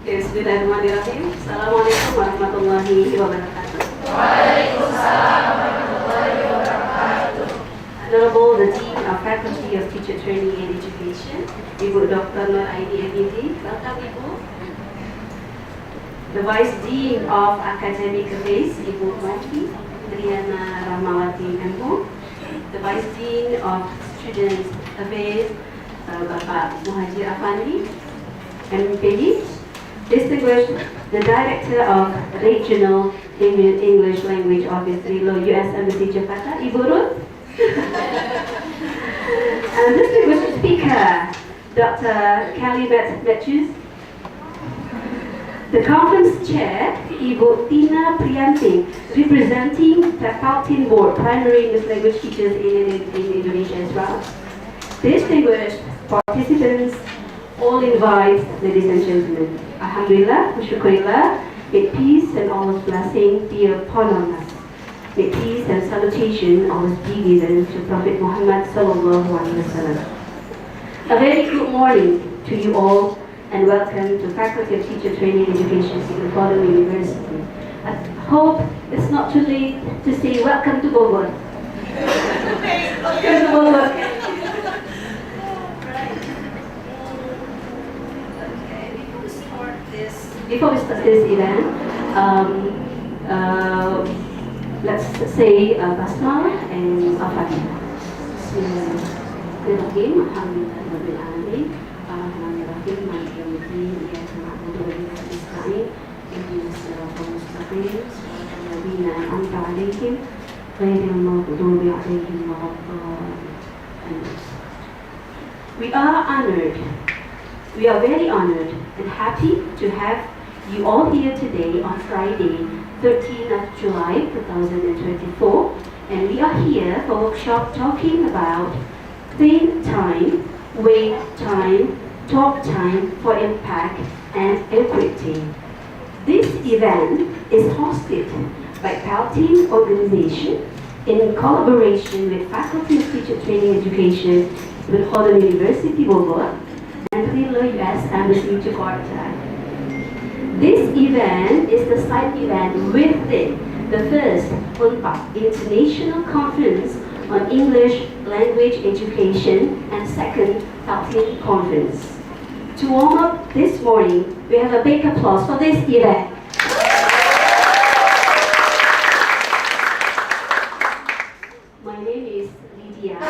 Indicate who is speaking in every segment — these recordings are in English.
Speaker 1: Bismillahirrahmanirrahim. Assalamualaikum warahmatullahi wabarakatuh. Honorable the Dean of Faculty of Teacher Training and Education, Ibu Dr. Nur Aini MD, welcome Ibu. The Vice Dean of Academic Affairs, Ibu Mati Triana Rahmawati MO. The Vice Dean of Students Affairs, Bapak Muhajir Afandi, MPD. Distinguished the Director of Regional English Language Office, RILO, U.S. Embassy Jakarta, Ibu Ruth. And distinguished speaker, Dr. Kalimat Matthews. The conference chair, Ibu Tina Priyanti, representing the Faculty Board, primary English language teachers in Indonesia as well. Distinguished participants, all invited, ladies and gentlemen. Alhamdulillah, Shukrillah, may peace and Allah's blessing be upon us. May peace and salutation always be given to Prophet Muhammad sallallahu alaihi wasallam. A very good morning to you all and welcome to Faculty of Teacher Training and Education, Singapore Fordham University. I hope it's not too late to say welcome to Bogor. Welcome to Bogor. Before we start this event, let's say Basmalah and Al-Fatihah. Bismillahirrahmanirrahim. Alhamdulillahirabbil alamin. Ar-Rahmanir-Rahim. Maliki yaumiddin. Iyyaka na'budu wa iyyaka nasta'in. Ihdinas siratal mustaqim. Siratal ladzina an'amta 'alaihim ghairil maghdubi 'alaihim waladdallin. We are honored. We are very honored and happy to have you all here today on Friday, 13th of July 2024, and we are here for a workshop talking about think time, wait time, talk time for impact and equity. This event is hosted by Palteam Organization in collaboration with Faculty of Teacher Training Education with Fordham University Bogor and RILO U.S. Embassy Jakarta. This event is the side event within the first UNPAD International Conference on English Language Education and second Palteam Conference. To warm up this morning, we have a big applause for this event. My name is Lydia,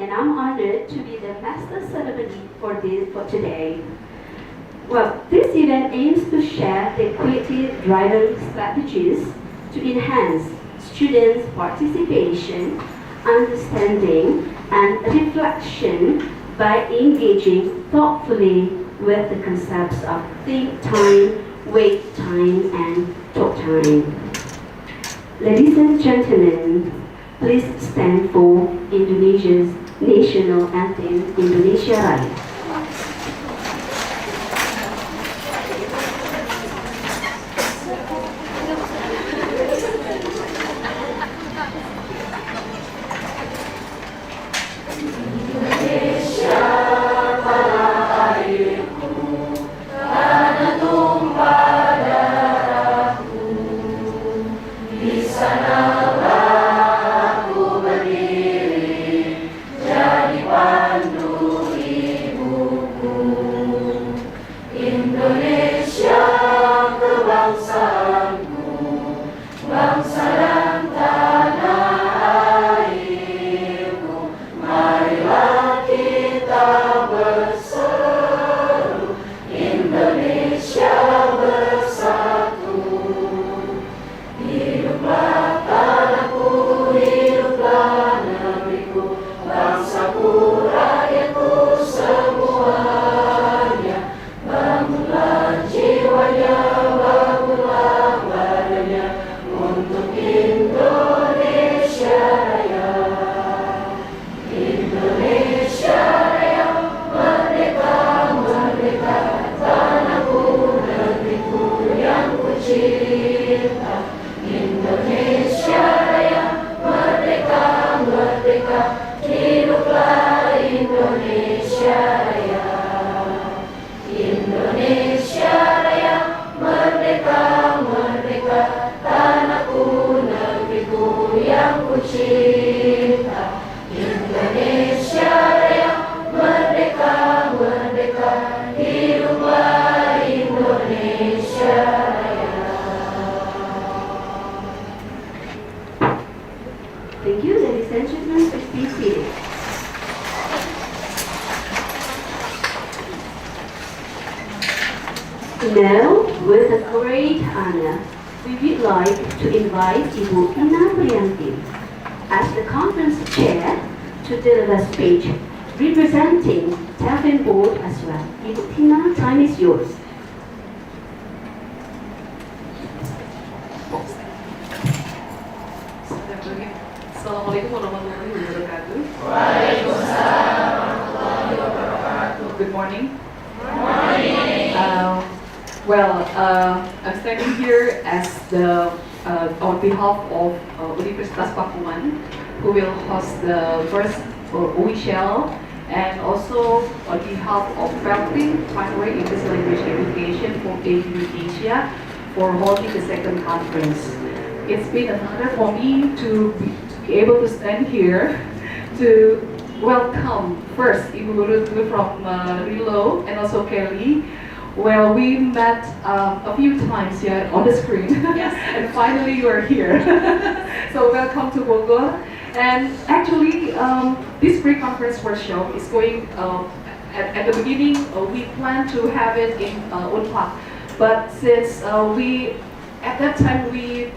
Speaker 1: and I'm honored to be the master ceremony for today. Well, this event aims to share the equity-driven strategies to enhance students' participation, understanding, and reflection by engaging thoughtfully with the concepts of think time, wait time, and talk time. Ladies and gentlemen, please stand for Indonesia's national anthem, Indonesia Raya.
Speaker 2: Indonesia Raya,
Speaker 1: cinta Indonesia Raya merdeka, merdeka, hiduplah Indonesia Raya. Thank you, ladies and gentlemen. Please be seated. Now, with a great honor, we would like to invite Ibu Ina Priyanti as the conference chair to deliver speech representing Pelton Board as well. Ibu Tina, time is yours.
Speaker 2: Assalamualaikum warahmatullahi wabarakatuh.
Speaker 3: Waalaikumsalam warahmatullahi wabarakatuh.
Speaker 2: Good morning.
Speaker 3: Good morning.
Speaker 2: I'm standing here as on behalf of Universitas Pakuan, who will host the first OESHL, and also on behalf of Pelting Primary English Language Education for Indonesia for holding the second conference. It's been an honor for me to be able to stand here to welcome first Ibu Rutu from Rilo and also Kelly. Well, we met a few times here on the screen,
Speaker 3: Yes.
Speaker 2: and finally you are here. So welcome to Bogor. And actually, this pre-conference workshop is going at the beginning. We plan to have it in Unpad, but since at that time we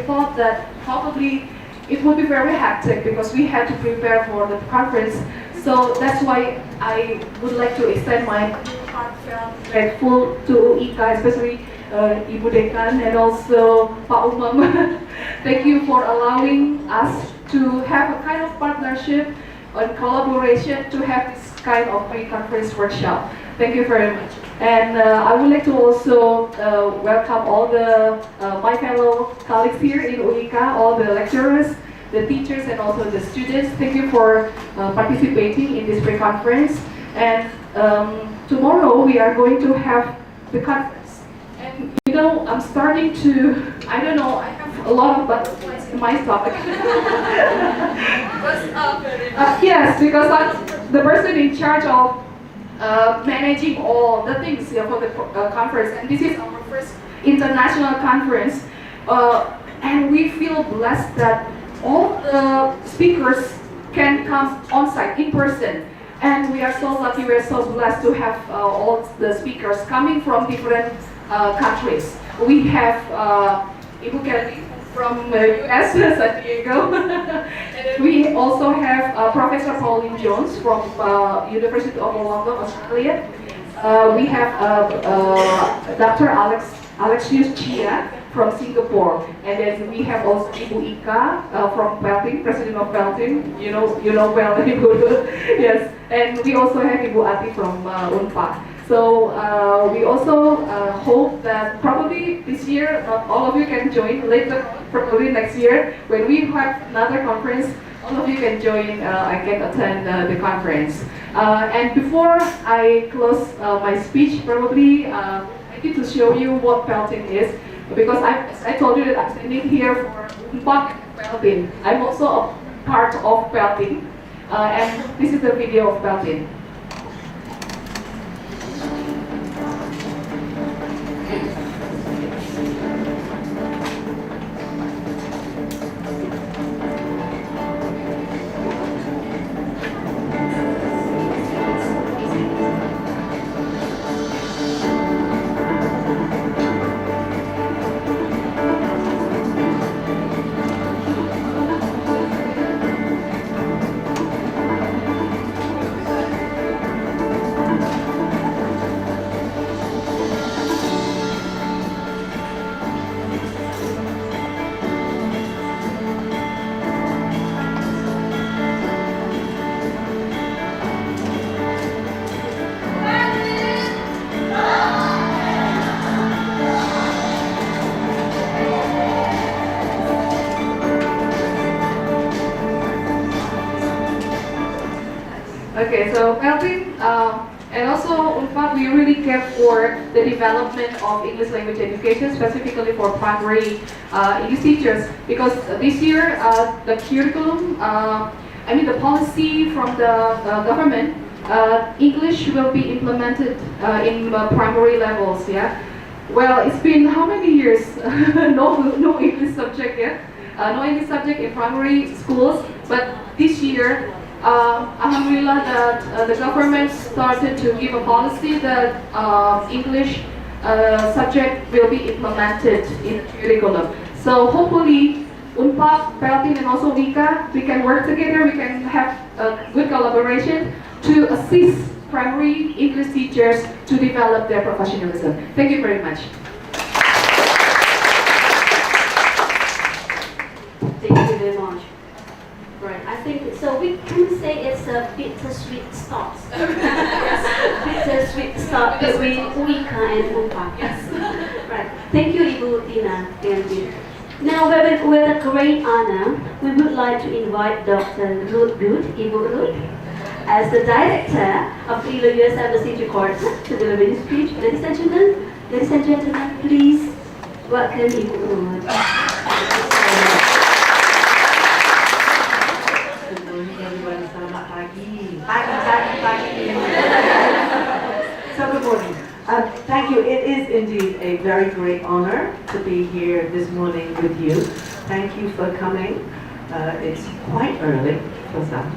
Speaker 2: thought that probably it would be very hectic because we had to prepare for the conference. So that's why I would like to extend my heartfelt grateful to IKA, especially Ibu Dekan and also Pak Umam. Thank you for allowing us to have a kind of partnership and collaboration to have this kind of pre-conference workshop. Thank you very much. And I would like to also welcome all my fellow colleagues here in UIKA, all the lecturers, the teachers, and also the students. Thank you for participating in this pre-conference. And tomorrow we are going to have the conference. And you know, I'm starting to, I don't know, I have a lot of butterflies in my stomach. Yes, because I'm the person in charge of managing all the things for the conference, and this is our first international conference, and we feel blessed that all the speakers can come on site in person, and we are so lucky, we are so blessed to have all the speakers coming from different countries. We have Ibu Kelly from US, San Diego. And then we also have Professor Pauline Jones from University of Wollongong, Australia. We have Dr. Alexius Chia from Singapore. And then we have also Ibu Ika from Pelting, President of Pelting. You know well, Ibu. Yes. And we also have Ibu Ati from Unpad. So we also hope that probably this year not all of you can join. Later, probably next year, when we have another conference, all of you can join and can attend the conference. And before I close my speech, probably I need to show you what Pelting is, because I told you that I'm standing here for Unpad Pelting. I'm also a part of Pelting, and this is the video of Pelting. Okay, so Pelting And also, in fact, we really care for the development of English language education, specifically for primary English teachers, because this year the curriculum, the policy from the government, English will be implemented in primary levels. Yeah. Well, it's been how many years? No English subject yet. No English subject in primary schools, but this year, alhamdulillah, that the government started to give a policy that English subject will be implemented in the curriculum. So hopefully, UNPAD, Peltin, and also WIKA, we can work together, we can have a good collaboration to assist primary English teachers to develop their professionalism. Thank you very much.
Speaker 1: Thank you very much. Right, I think so. We can say it's a bittersweet start. Bittersweet start between WIKA and UNPAD.
Speaker 2: Yes.
Speaker 1: Right. Thank you, Ibu Tina. Now, with a great honor, we would like to invite Dr. Ruth Good, Ibu Ruth, as the Director of the U.S. Embassy to Jakarta to deliver his speech. Ladies and gentlemen, please welcome Ibu Ruth.
Speaker 3: Good morning, everybody. Selamat pagi. So good morning. Thank you. It is indeed a very great honor to be here this morning with you. Thank you for coming. It's quite early for some.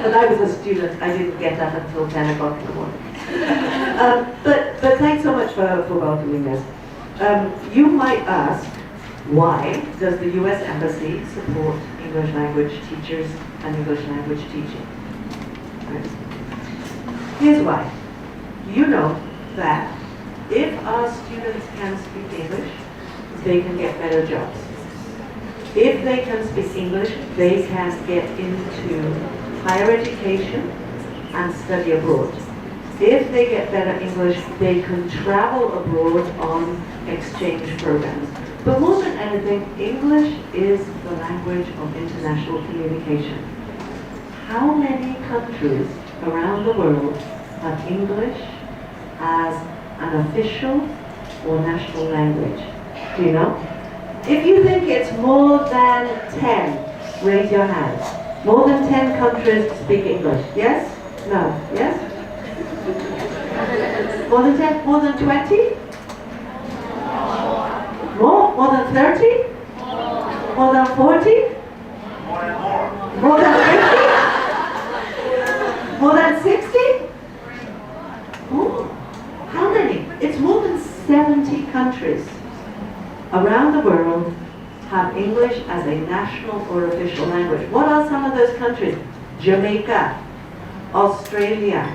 Speaker 3: When I was a student, I didn't get up until 10 o'clock in the morning. But thanks so much for welcoming us. You might ask, why does the U.S. Embassy support English language teachers and English language teaching? Right. Here's why. You know that if our students can speak English, they can get better jobs. If they can speak English, they can get into higher education and study abroad. If they get better English, they can travel abroad on exchange programs. But more than anything, English is the language of international communication. How many countries around the world have English as an official or national language? Do you know? If you think it's more than 10, raise your hand. More than 10 countries speak English. Yes? No? Yes? More than 10? More than 20? More? More than 30? More than 40? More than 50? More than 60? Oh, how many? It's more than 70 countries around the world have English as a national or official language. What are some of those countries? Jamaica, Australia,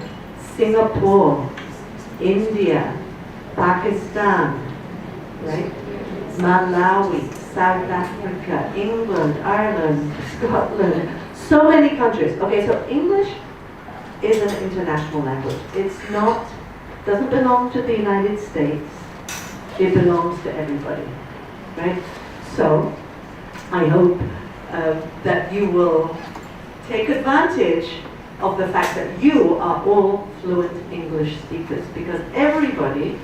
Speaker 3: Singapore, India, Pakistan, right? Malawi, South Africa, England, Ireland, Scotland, so many countries. Okay, so English is an international language. It's not, doesn't belong to the United States. It belongs to everybody, right? So, I hope that you will take advantage of the fact that you are all fluent English speakers, because everybody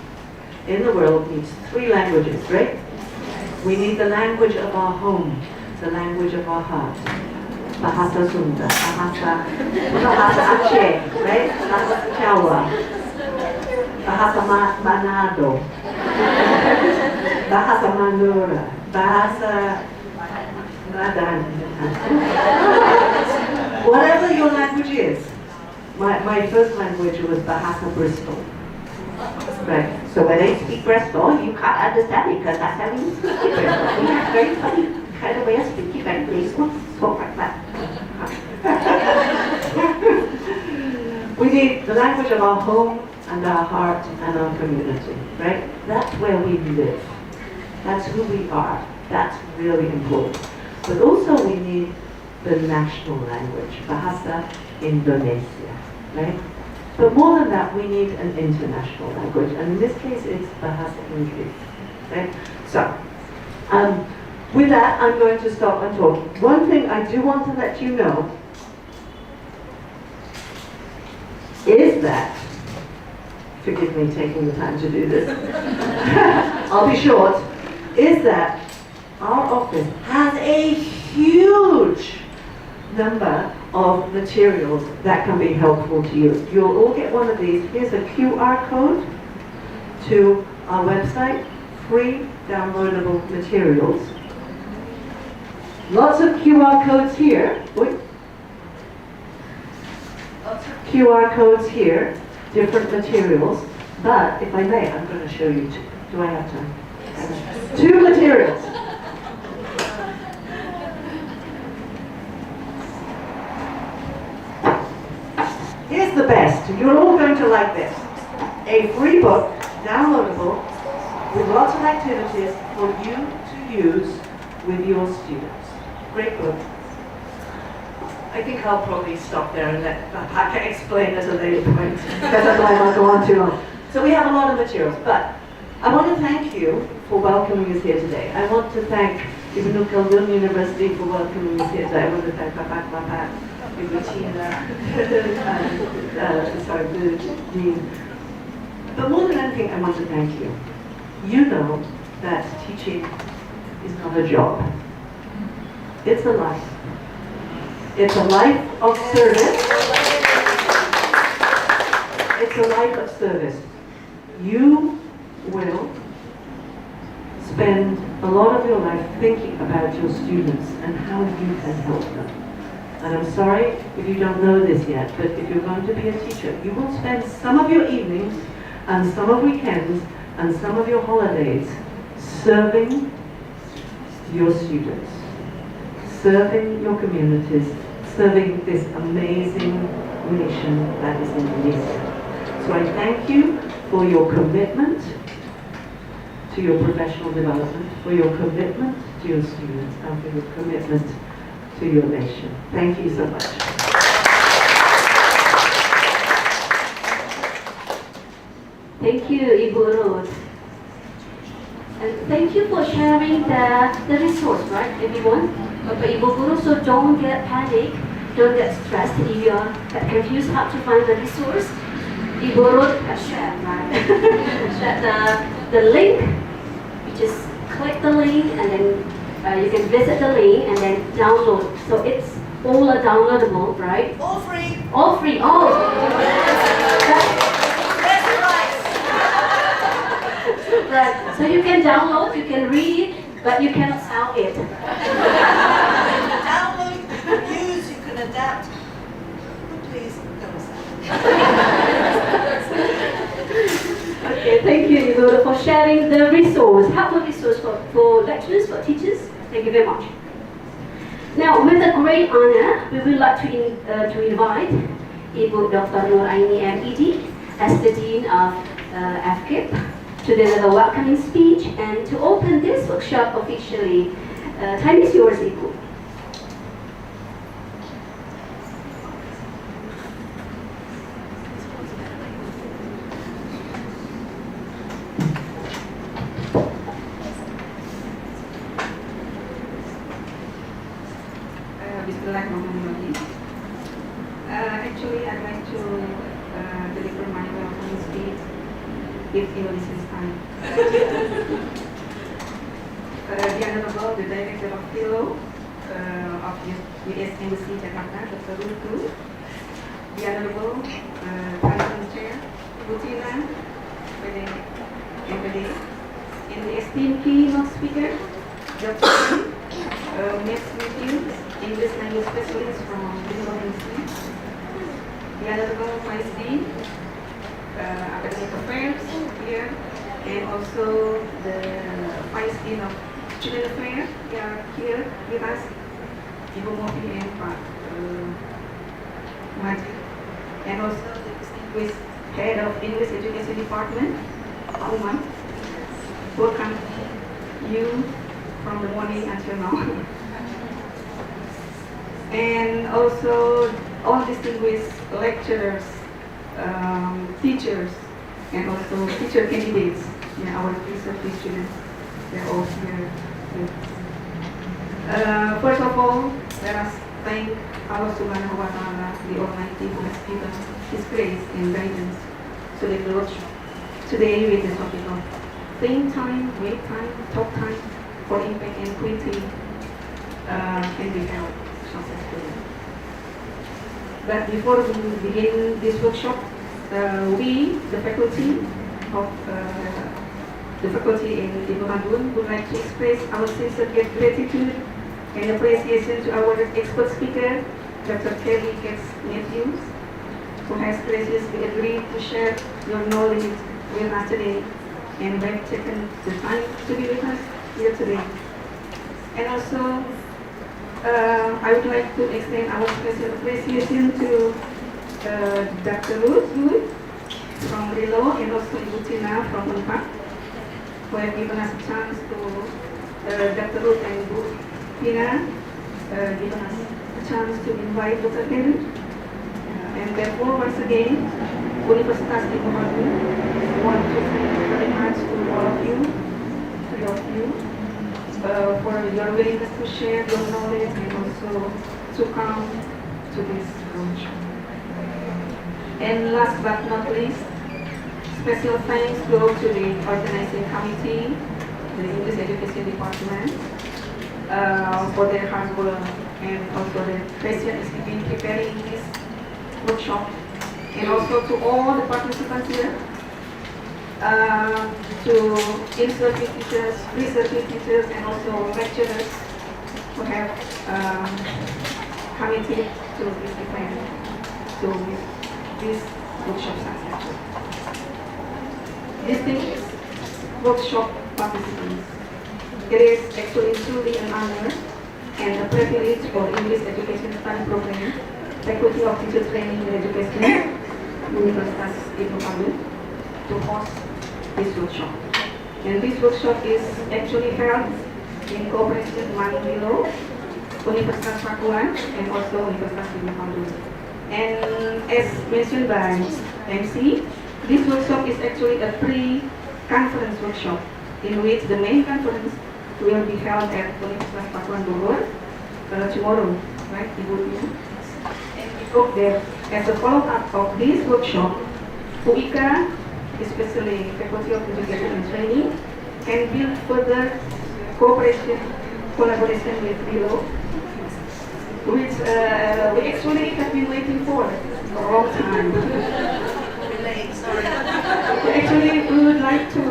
Speaker 3: in the world needs 3 languages, right? We need the language of our home, the language of our heart. Bahasa Sunda, Bahasa Aceh, right? Bahasa Jawa, Bahasa Manado, Bahasa Madura, Bahasa Madan. Whatever your language is. My first language was Bahasa Bristol. Right. So when they speak Bristol, you can't understand it because that's how we speak it. We have very funny kind of way of speaking, very graceful, talk like that. We need the language of our home and our heart and our community, right? That's where we live. That's who we are. That's really important. But also we need the national language, Bahasa Indonesia, right? But more than that, we need an international language, and in this case, it's Bahasa Inggris, right? So, with that, I'm going to stop and talk. One thing I do want to let you know is that forgive me taking the time to do this, I'll be short, is that our office has a huge number of materials that can be helpful to you. You'll all get one of these. Here's a QR code to our website, free downloadable materials. Lots of QR codes here. Wait. Lots of QR codes here, different materials. But if I may, I'm going to show you two. Do I have time? Yes. Two materials. Here's the best. You're all going to like this. A free book, downloadable, with lots of activities for you to use with your students. Great book. I think I'll probably stop there and let Paka explain at a later point, because I don't want to go on too long. So we have a lot of materials, but I want to thank you for welcoming us here today. I want to thank Ibn Khaldun University for welcoming us here today. I want to thank Papa, Ibutina, the Dean. But more than anything, I want to thank you. You know that teaching is not a job. It's a life. It's a life of service. It's a life of service. You will spend a lot of your life thinking about your students and how you can help them. And I'm sorry if you don't know this yet, but if you're going to be a teacher, you will spend some of your evenings and some of weekends and some of your holidays serving your students, serving your communities, serving this amazing nation that is Indonesia. So I thank you for your commitment to your professional development, for your commitment to your students, and for your commitment to your nation. Thank you so much.
Speaker 1: Thank you, Ibu Ruth. And thank you for sharing the resource, right, everyone? Bapak Ibu Guru, so don't get panic, don't get stressed if you are confused how to find the resource. Ibu Ruth has shared, right? That the link, you just click the link and then you can visit the link and then download. So it's all downloadable, right?
Speaker 4: All free.
Speaker 1: All free. Oh. Right. So you can download, you can read it, but you cannot sell it.
Speaker 4: You can download, you can use, you can adapt. Please don't sell it.
Speaker 1: Okay, thank you, Ibu, for sharing the resource, helpful resource for lecturers, for teachers. Thank you very much. Now, with a great honor, we would like to invite Ibu Dr. Nur Aini MED as the Dean of FKIP to deliver a welcoming speech and to open this workshop officially. Time is yours, Ibu.
Speaker 2: Bismillahirrahmanirrahim. Actually, I'd like to deliver my welcoming speech if Indonesian time. The Honorable, the Director of Philo of U.S. Embassy Jakarta, Dr. Rutu, the Honorable President Chair, Butina, MPD, and the esteemed keynote speaker, Dr. Miss Matthew, English language specialist from Bintang Institute, the Honorable Vice Dean, Academic Affairs here, and also the Vice Dean of Student Affairs, they are here with us, Ibu Mofi and Pak Majid, and also the distinguished Head of English Education Department, Pak Umar. Welcome you from the morning until now. And also all distinguished lecturers, teachers, and also teacher candidates, our research students, they're all here. First of all, let us thank Allah Subhanahu wa Ta'ala, the Almighty, who has given His grace and guidance so that the
Speaker 1: today with the topic of think time, wait time, talk time for impact and quality can be held successfully. But before we begin this workshop, we, the faculty of the faculty in Ibu Madun, would like to express our sincere gratitude and appreciation to our expert speaker, Dr. Kelly Katz Matthews, who has graciously agreed to share your knowledge with us today and have taken the time to be with us here today. And also, I would like to extend our special appreciation to Dr. Ruth Wood from Rilo and also Ibu Tina from Unpad, who have given us a chance to, Dr. Ruth and Ibu Tina, given us a chance to invite Dr. Kelly. And therefore, once again, Universitas Ibu Madun want to thank very much to all of you, for your willingness to share your knowledge and also to come to this workshop. And last but not least, special thanks go to the organizing committee, the English Education Department, for their hard work and also the patience in preparing this workshop, and also to all the participants here, to in-service teachers, pre-service teachers, and also lecturers who have committed to this event, to this workshop successful. Distinguished workshop participants, it is actually truly an honor and a privilege for English Education Study Program, Faculty of Teacher Training and Education, Universitas Ibu Madun, to host this workshop. And this workshop is actually held in cooperation with Mandilo, Universitas Pakuan, and also Universitas Ibu Madun. And as mentioned by MC, this workshop is actually a pre-conference workshop in which the main conference will be held at Universitas Pakuan Bogor tomorrow, right? There, as a follow-up of this workshop, UIKA, especially Faculty of Education and Training, can build further collaboration with Rilo, which we actually have been waiting for a long time. Actually, we would like to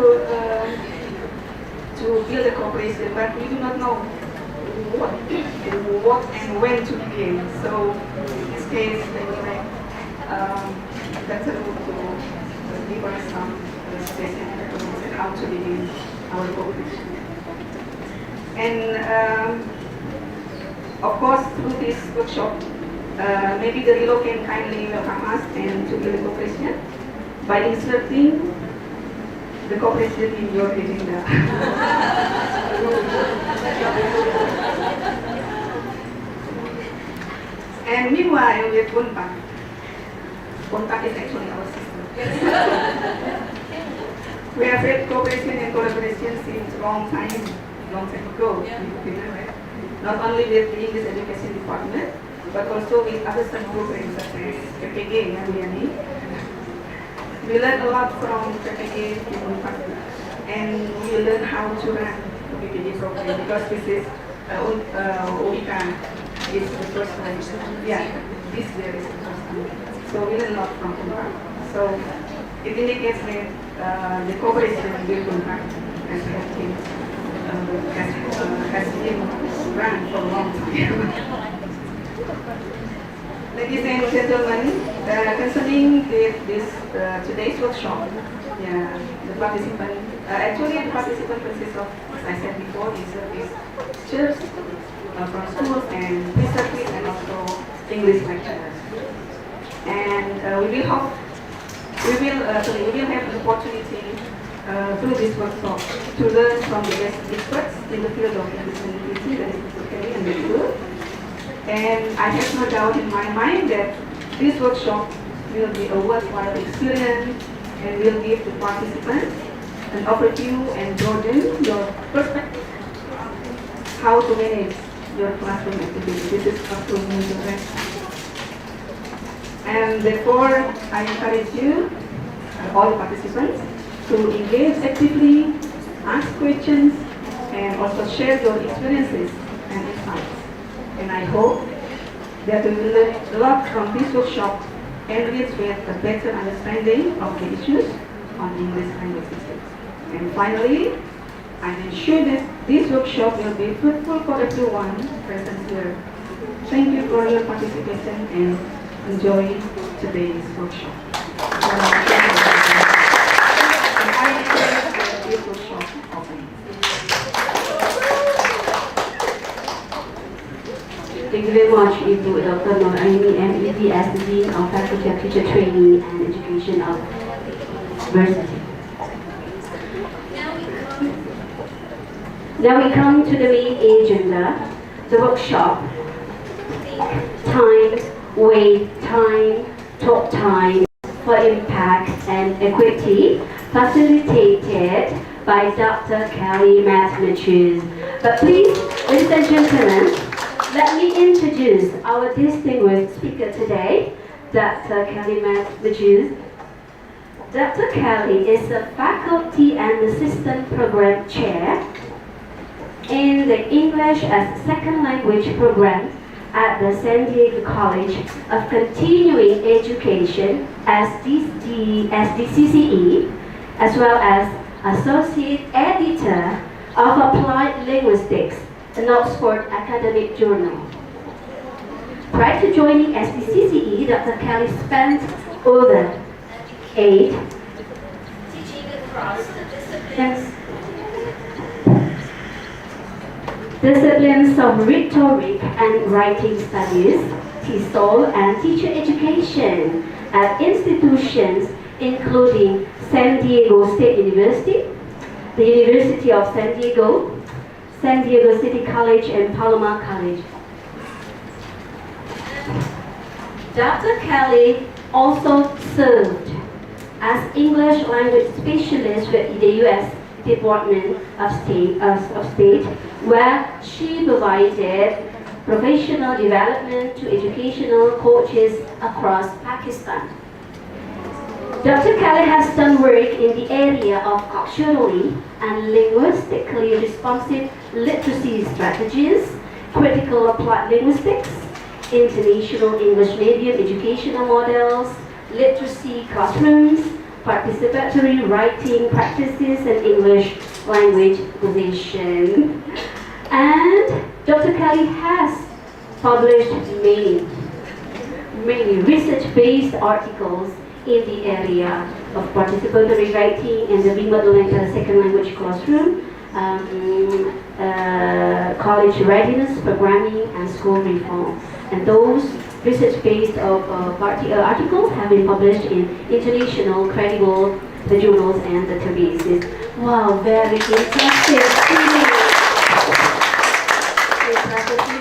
Speaker 1: build a cooperation, but we do not know what and when to begin. So in this case, anyway, that's a to give us some specific recommendations how to begin our cooperation. And of course, through this workshop, maybe the Rilo can kindly welcome us and to build a cooperation by inserting the cooperation in your agenda. And meanwhile, with Unpad. Unpad is actually our sister. We have had cooperation and collaboration since long time ago. Right? Not only with the English Education Department, but also with other study programs such as PPG and BNE. We learn a lot from PPG in Unpad, and we learn how to run the PPG program because this is UIKA. Is the first time. Yeah, this year is the first time. So we learn a lot from Unpad. So it indicates that the cooperation with Unpad has been run for a long time. Ladies and gentlemen, concerning this today's workshop, the participant consists of, as I said before, is teachers from schools and pre-service and also English lecturers. And we will have the opportunity through this workshop to learn from the best experts in the field of English and that is Mr. Kelly and Mr. Wood. And I have no doubt in my mind that this workshop will be a worthwhile experience and will give the participants an overview and broaden your perspective how to manage your classroom activity. This is up to me to rest. And therefore, I encourage you, all participants,
Speaker 2: to engage actively, ask questions, and also share your experiences and insights. And I hope that we will learn a lot from this workshop, enriched with a better understanding of the issues on English language systems. And finally, I'm sure that this workshop will be fruitful for everyone present here. Thank you for your participation and enjoy today's workshop. And I declare this workshop open.
Speaker 1: Thank you very much, Ibu Dr. Nur Aini, MED, as the Dean of Faculty of Teacher Training and Education of University. Now we come to the main agenda, the workshop. Time, wait time, talk time for impact and equity, facilitated by Dr. Kelly Matthews. But please, ladies and gentlemen, let me introduce our distinguished speaker today, Dr. Kelly Matthews. Dr. Kelly is a faculty and assistant program chair in the English as Second Language program at the San Diego College of Continuing Education SDCCE, as well as Associate Editor of Applied Linguistics, an Oxford academic journal. Prior to joining SDCCE, Dr. Kelly spent over 8 teaching across the disciplines of rhetoric and writing studies, TESOL, and teacher education at institutions including San Diego State University, the University of San Diego City College, and Palomar College. Dr. Kelly also served as English language specialist with the U.S. Department of State, where she provided professional development to educational coaches across Pakistan. Dr. Kelly has done work in the area of culturally and linguistically responsive literacy strategies, critical applied linguistics, international English medium educational models, literacy classrooms, participatory writing practices, and English language acquisition. And Dr. Kelly has published many research-based articles in the area of participatory writing and the remote learning second language classroom, college readiness, programming, and school reform. And those research-based articles have been published in international credible journals and databases. Wow, very impressive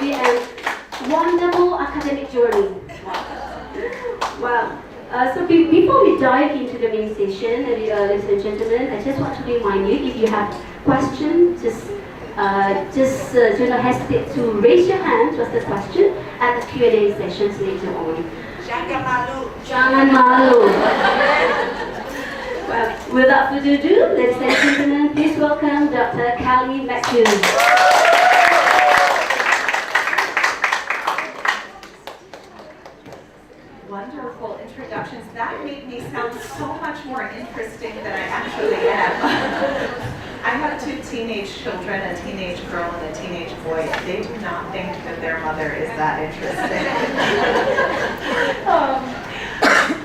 Speaker 1: and wonderful academic journey. Wow. So before we dive into the main session, ladies and gentlemen, I just want to remind you, if you have questions, just do not hesitate to raise your hand to ask the question at the Q&A sessions later on.
Speaker 4: Jangan malu.
Speaker 2: Jangan malu. Well, without further ado, ladies and gentlemen, please welcome Dr. Kelly Matthews.
Speaker 5: Wonderful introductions. That made me sound so much more interesting than I actually am. I have 2 teenage children, a teenage girl and a teenage boy. They do not think that their mother is that interesting.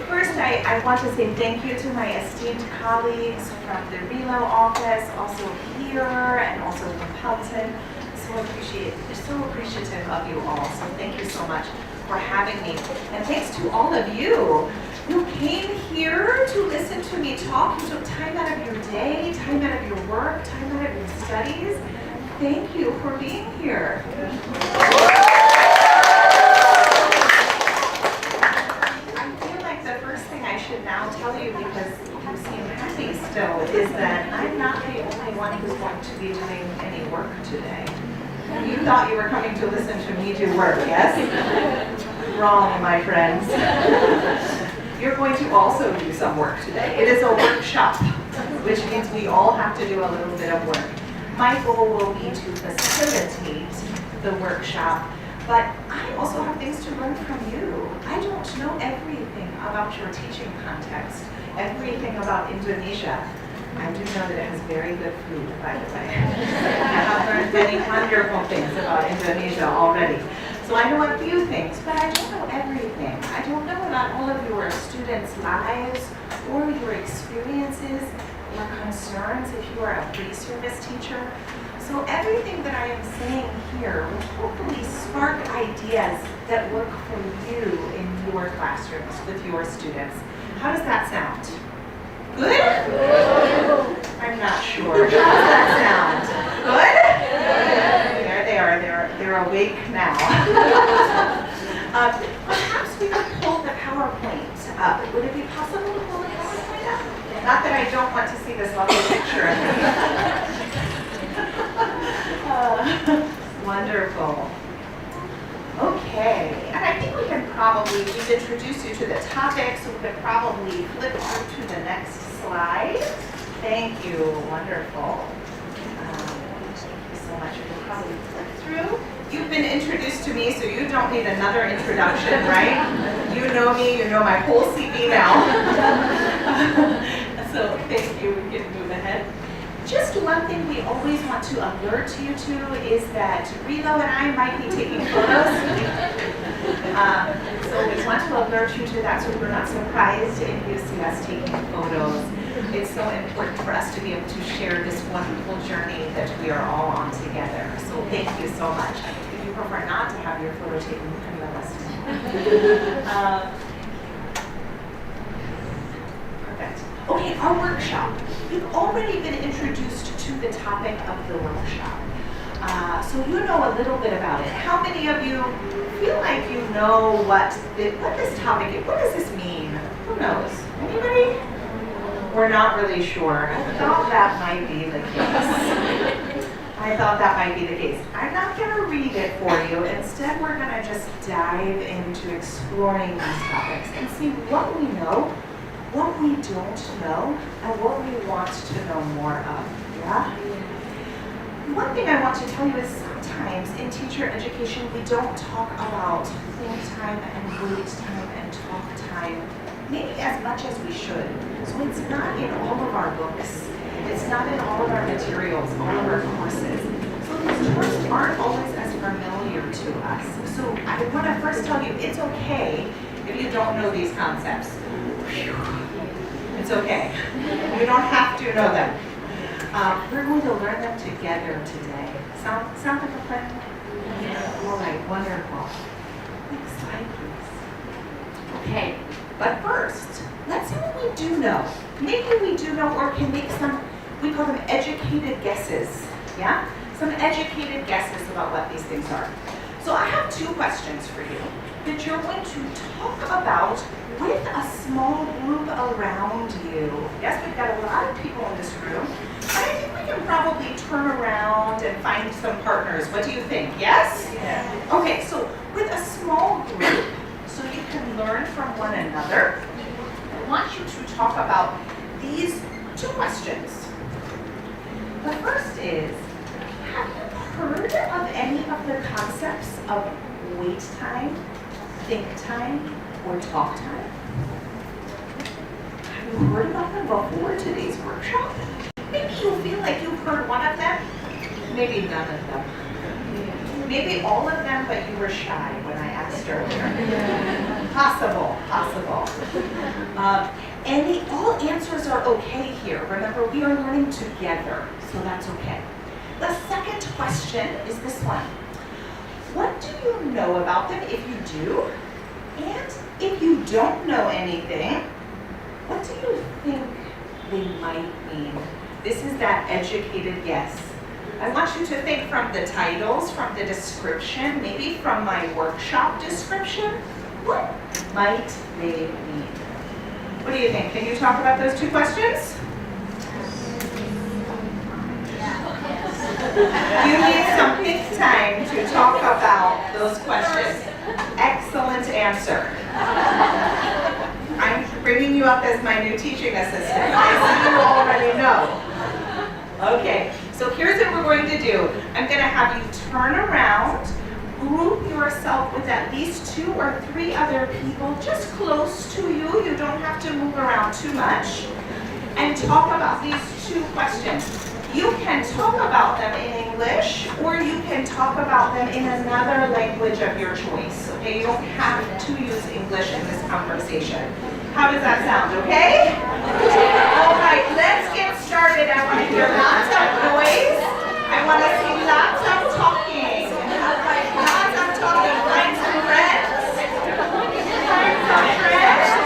Speaker 5: First, I want to say thank you to my esteemed colleagues from the Relo office, also here, and also from Pelton. So appreciative of you all. So thank you so much for having me. And thanks to all of you who came here to listen to me talk. You took time out of your day, time out of your work, time out of your studies. Thank you for being here. I feel like the first thing I should now tell you, because you seem happy still, is that I'm not the only one who's going to be doing any work today. You thought you were coming to listen to me do work, yes? Wrong, my friends. You're going to also do some work today. It is a workshop. which means we all have to do a little bit of work. My goal will be to facilitate the workshop, but I also have things to learn from you. I don't know everything about your teaching context, everything about Indonesia. I do know that it has very good food, by the way. I have learned many wonderful things about Indonesia already. So I know a few things, but I don't know everything. I don't know about all of your students' lives or your experiences or concerns if you are a pre-service teacher. So everything that I am saying here will hopefully spark ideas that work for you in your classrooms with your students. How does that sound? Good? I'm not sure. How does that sound? Good? There they are. They're awake now. Perhaps we could pull the PowerPoint up. Would it be possible to pull the PowerPoint up? Not that I don't want to see this lovely picture. Wonderful. Okay, and I think we've introduced you to the topic, so we could probably flip through to the next slide. Thank you, wonderful. Thank you so much. We can probably flip through. You've been introduced to me, so you don't need another introduction, right? You know me, you know my whole CV now. So thank you, we can move ahead. Just one thing we always want to alert you to is that Relo and I might be taking photos. So we want to alert you to that so we're not surprised if you see us taking photos. It's so important for us to be able to share this wonderful journey that we are all on together. So thank you so much. If you prefer not to have your photo taken, you can let us know. Perfect. Okay, our workshop. You've already been introduced to the topic of the workshop. So you know a little bit about it. How many of you feel like you know what this topic is? What does this mean? Who knows? Anybody? We're not really sure. I thought that might be the case. I'm not going to read it for you. Instead, we're going to just dive into exploring these topics and see what we know, what we don't know, and what we want to know more of. Yeah? One thing I want to tell you is sometimes in teacher education, we don't talk about think time and wait time and talk time maybe as much as we should. So it's not in all of our books. It's not in all of our materials, all of our courses. So these terms aren't always as familiar to us. So I want to first tell you, it's okay if you don't know these concepts. It's okay. You don't have to know them. We're going to learn them together today. Sound like a plan? Yeah. All right, wonderful. Next slide, please. Okay, but first, let's see what we do know. Maybe we do know or can make some, we call them educated guesses. Yeah? Some educated guesses about what these things are. So I have two questions for you that you're going to talk about with a small group around you. Yes, we've got a lot of people in this room. But I think we can probably turn around and find some partners. What do you think? Yes? Yeah. Okay, so with a small group, so you can learn from one another, I want you to talk about these two questions. The first is, have you heard of any of the concepts of wait time, think time, or talk time? Have you heard about them before today's workshop? Maybe you feel like you've heard one of them, maybe none of them. Maybe all of them, but you were shy when I asked earlier. Possible. All answers are okay here. Remember, we are learning together, so that's okay. The second question is this one. What do you know about them if you do? And if you don't know anything, what do you think they might mean? This is that educated guess. I want you to think from the titles, from the description, maybe from my workshop description. What might they mean? What do you think? Can you talk about those two questions? You need some think time to talk about those questions. Excellent answer. I'm bringing you up as my new teaching assistant. I see you already know. Okay, so here's what we're going to do. I'm going to have you turn around, group yourself with at least 2 or 3 other people just close to you. You don't have to move around too much. And talk about these 2 questions. You can talk about them in English, or you can talk about them in another language of your choice. Okay, you don't have to use English in this conversation. How does that sound, okay? All right, let's get started. I want to hear lots of noise. I want to see lots of talking. Lots of talking. Find some friends. Find some friends.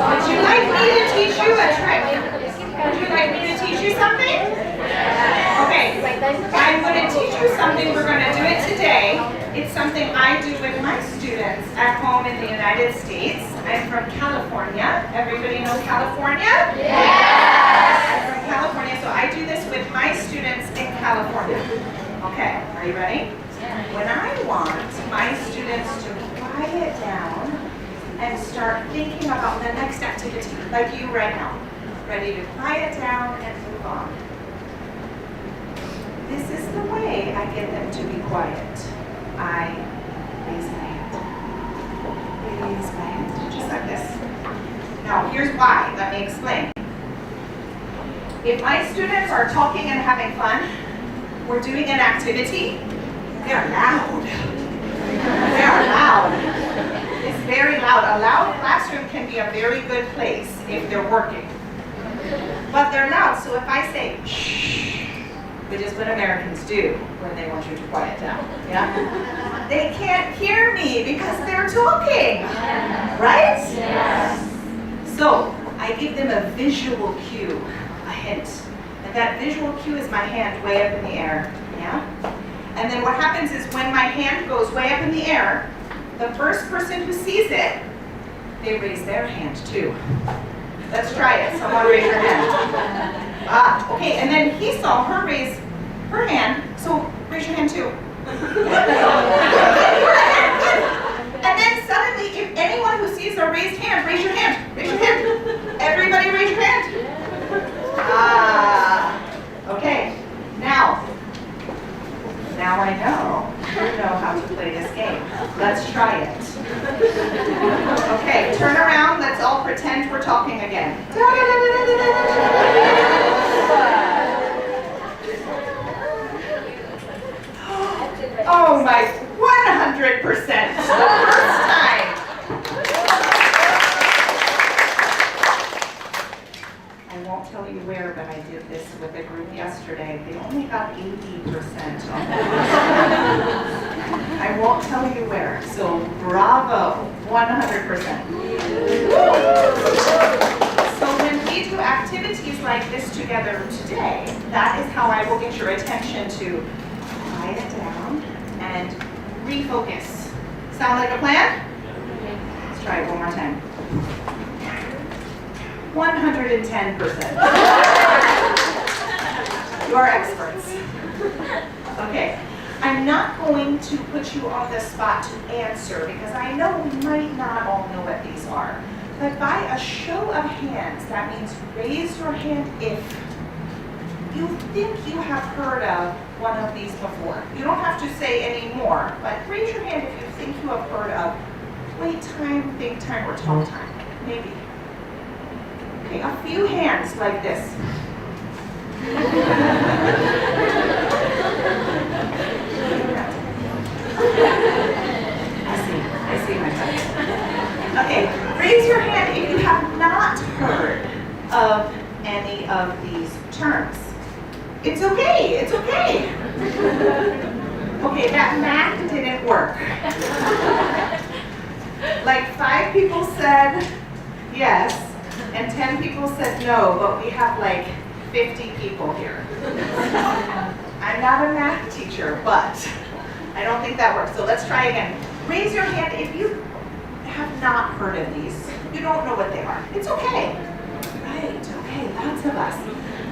Speaker 5: Would you like me to teach you a trick? Would you like me to teach you something? Okay, I'm going to teach you something. We're going to do it today. It's something I do with my students at home in the United States. I'm from California. Everybody know California? Yes! I'm from California, so I do this with my students in California. Okay, are you ready? When I want my students to quiet down and start thinking about the next activity, like you right now, ready to quiet down and move on. This is the way I get them to be quiet. I raise my hand. Raise my hand, just like this. Now, here's why. Let me explain. If my students are talking and having fun, we're doing an activity, they're loud. They are loud. It's very loud. A loud classroom can be a very good place if they're working. But they're loud, so if I say, shh, which is what Americans do when they want you to quiet down, yeah? They can't hear me because they're talking, right? Yes. So I give them a visual cue, a hint. And that visual cue is my hand way up in the air, yeah? And then what happens is when my hand goes way up in the air, the first person who sees it, they raise their hand too. Let's try it. Someone raise your hand. Ah, okay, and then he saw her raise her hand, so raise your hand too. And then suddenly, if anyone who sees a raised hand, raise your hand. Raise your hand. Everybody raise your hand. Ah, okay. Now I know you know how to play this game. Let's try it. Okay, turn around. Let's all pretend we're talking again. Oh my, 100%. The first time. you where. So bravo, 100%. So when we do activities like this together today, that is how I will get your attention to quiet down and refocus. Sound like a plan? Let's try it one more time. 110%. You're experts. Okay, I'm not going to put you on the spot to answer because I know we might not all know what these are. But by a show of hands, that means raise your hand if you think you have heard of one of these before. You don't have to say any more, but raise your hand if you think you have heard of wait time, think time, or talk time. Maybe. Okay, a few hands like this. I see my touch. Okay, raise your hand if you have not heard of any of these terms. It's okay, it's okay. Okay, that math didn't work. Like 5 people said yes, and 10 people said no, but we have like 50 people here. I'm not a math teacher, but I don't think that works. So let's try again. Raise your hand if you have not heard of these. You don't know what they are. It's okay. Right, okay, lots of us.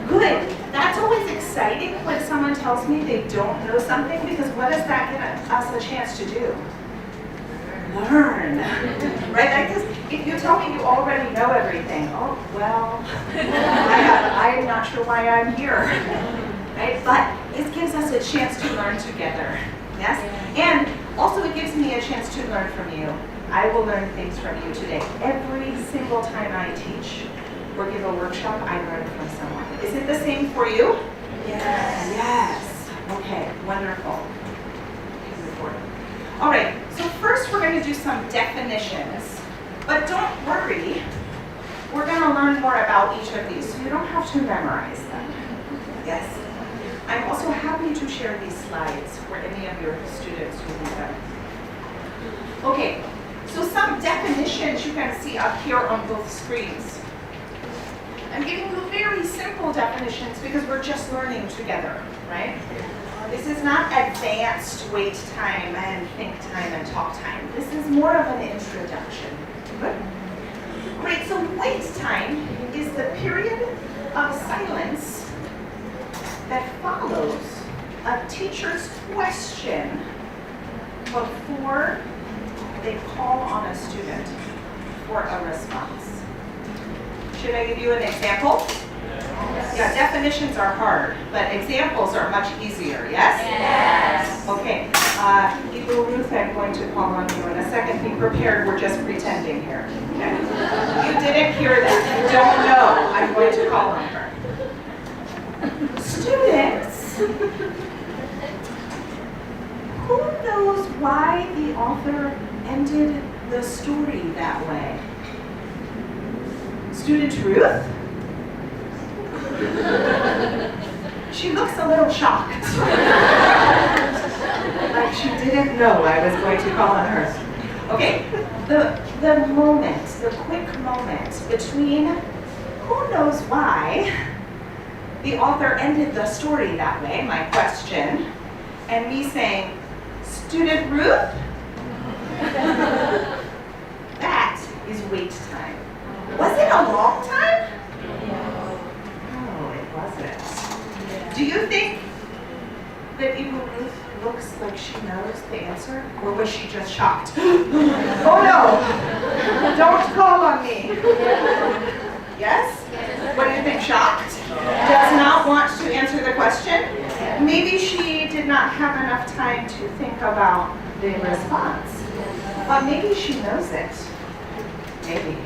Speaker 5: Good. That's always exciting when someone tells me they don't know something, because what does that give us a chance to do? Learn. Right? Because if you tell me you already know everything, oh, well, I'm not sure why I'm here. Right? But this gives us a chance to learn together. Yes? And also it gives me a chance to learn from you. I will learn things from you today. Every single time I teach or give a workshop, I learn from someone. Is it the same for you? Yes. Yes. Okay, wonderful. All right, so first we're going to do some definitions. But don't worry, we're going to learn more about each of these, so you don't have to memorize them. Yes? I'm also happy to share these slides for any of your students who need them. Okay, so some definitions you can see up here on both screens. I'm giving you very simple definitions because we're just learning together, right? This is not advanced wait time and think time and talk time. This is more of an introduction. Good? Great, so wait time is the period of silence that follows a teacher's question before they call on a student for a response. Should I give you an example? Yeah, definitions are hard, but examples are much easier, yes? Yes. Okay, Ibu Ruth, I'm going to call on you in a second. Be prepared, we're just pretending here. Okay? You didn't hear that, you don't know. I'm going to call on her. Students, who knows why the author ended the story that way? Student Ruth? She looks a little shocked. Like she didn't know I was going to call on her. Okay, the moment, the quick moment between who knows why the author ended the story that way, my question, and me saying, Student Ruth? That is wait time. Was it a long time? No, it wasn't. Do you think that Ibu Ruth looks like she knows the answer? Or was she just shocked? Oh no! Don't call on me. Yes? What do you think? Shocked? Does not want to answer the question? Maybe she did not have enough time to think about the response. But maybe she knows it. Maybe.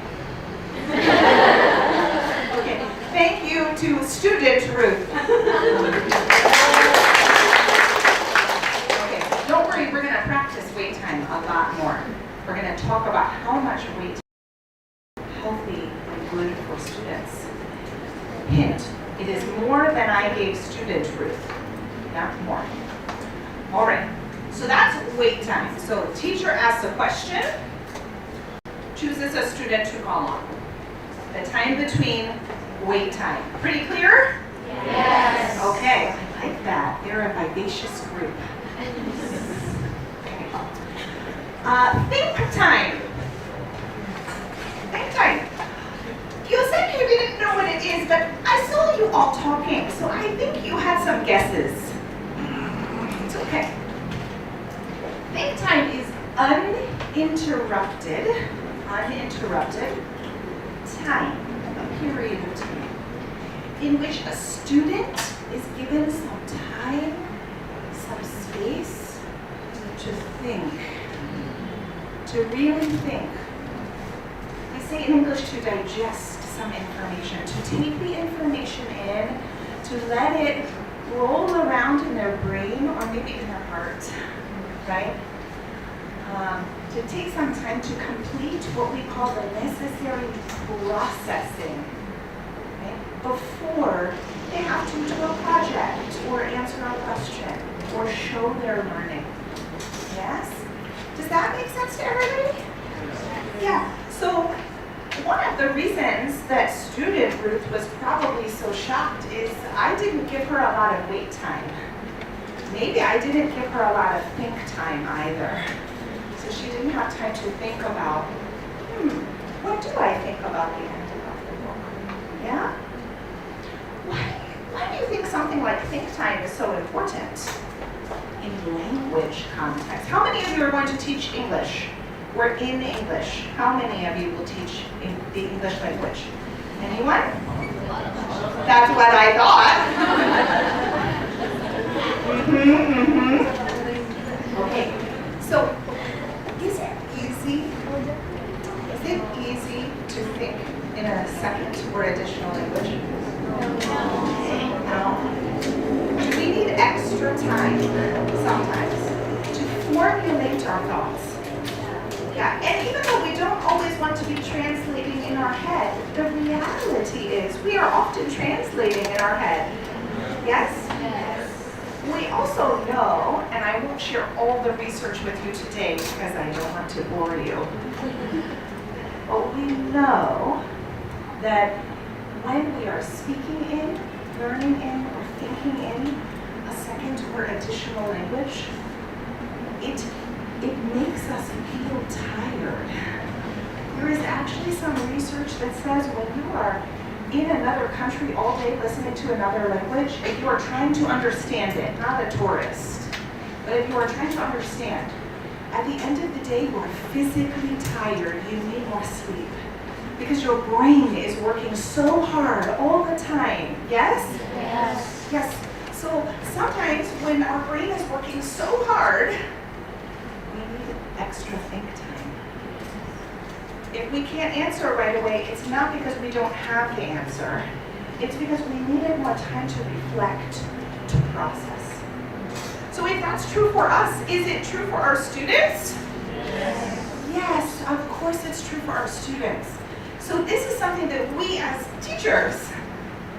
Speaker 5: Okay, thank you to Student Ruth. Okay, don't worry, we're going to practice wait time a lot more. We're going to talk about how much wait time is healthy and good for students. Hint, it is more than I gave Student Ruth, not more. All right, So that's wait time. So teacher asks a question, chooses a student to call on. The time between wait time. Pretty clear?
Speaker 1: Yes.
Speaker 5: Okay, I like that. They're a vivacious group. Okay. Think time. Think time. You said you didn't know what it is, but I saw you all talking, so I think you had some guesses. It's okay. Think time is uninterrupted time, a period of time, in which a student is given some time, some space to think, to really think. We say in English to digest some information, to take the information in, to let it roll around in their brain or maybe in their heart, right? To take some time to complete what we call the necessary processing, right? Before they have to do a project or answer a question or show their learning. Yes? Does that make sense to everybody? Yeah. So one of the reasons that student Ruth was probably so shocked is I didn't give her a lot of wait time. Maybe I didn't give her a lot of think time either. So she didn't have time to think about, what do I think about the ending of the book? Yeah? Why do you think something like think time is so important in language context? How many of you are going to teach English? We're in English. How many of you will teach in the English language? Anyone? That's what I thought. Okay. So, is it easy to think in a second or additional language? No. We need extra time sometimes to formulate our thoughts. Yeah, and even though we don't always want to be translating in our head, the reality is we are often translating in our head. Yes? Yes. We also know, and I won't share all the research with you today because I don't want to bore you, but we know that when we are speaking in, learning in, or thinking in a second or additional language, it makes us feel tired. There is actually some research that says when you are in another country all day listening to another language, if you are trying to understand it, not a tourist, but if you are trying to understand, at the end of the day, you are physically tired. You need more sleep because your brain is working so hard all the time. Yes?
Speaker 1: Yes.
Speaker 5: Yes. So sometimes when our brain is working so hard, we need extra think time. If we can't answer right away, it's not because we don't have the answer. It's because we needed more time to reflect, to process. So if that's true for us, is it true for our students? Yes. Yes, of course it's true for our students. So this is something that we as teachers,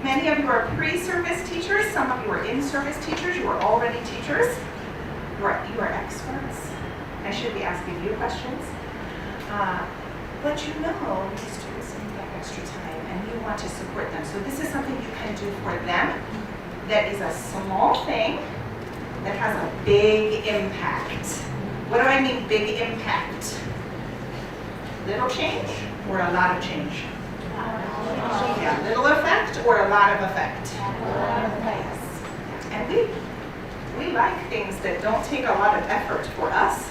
Speaker 5: many of you are pre-service teachers, some of you are in-service teachers, you are already teachers, you are experts. I should be asking you questions. But you know these students need that extra time and you want to support them. So this is something you can do for them that is a small thing that has a big impact. What do I mean big impact? Little change or a lot of change? Yeah, little effect or a lot of effect? Yes. And we like things that don't take a lot of effort for us,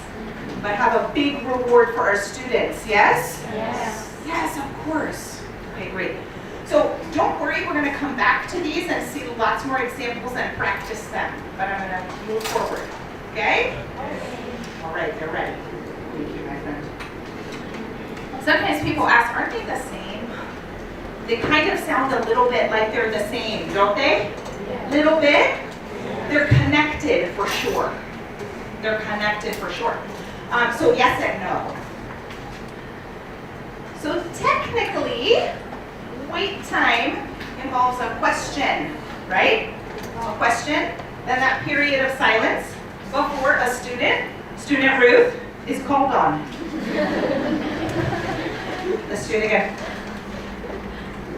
Speaker 5: but have a big reward for our students, yes?
Speaker 1: Yes.
Speaker 5: Yes, of course. Okay, great. So don't worry, we're going to come back to these and see lots more examples and practice them. But I'm going to move forward, okay? All right, they're ready. Thank you, my friend. Sometimes people ask, aren't they the same? They kind of sound a little bit like they're the same, don't they? Little bit? They're connected for sure. They're connected for sure. So yes and no. So technically, wait time involves a question, right? A question, then that period of silence, before a student, student Ruth, is called on. Let's do it again.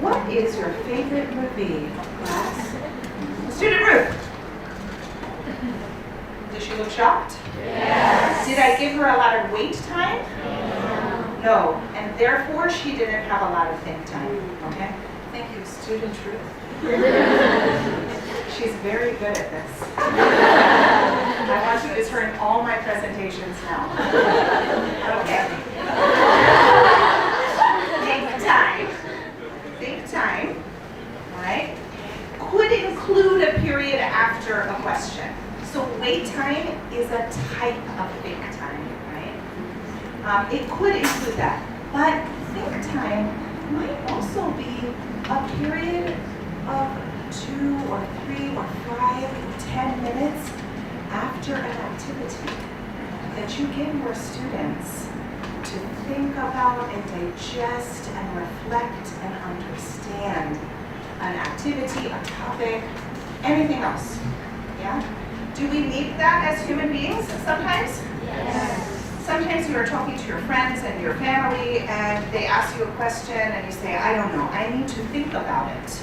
Speaker 5: What is your favorite movie, class? Student Ruth. Does she look shocked? Yes. Did I give her a lot of wait time? No. And therefore she didn't have a lot of think time. Okay? Thank you, student Ruth. She's very good at this. I want you to turn all my presentations now. Okay. Think time, all right, could include a period after a question. So wait time is a type of think time, right? It could include that, but think time might also be a period of 2 or 3 or 5, 10 minutes after an activity that you give your students to think about and digest and reflect and understand an activity, a topic, anything else. Yeah? Do we need that as human beings sometimes? Yes. Sometimes you are talking to your friends and your family and they ask you a question and you say, I don't know, I need to think about it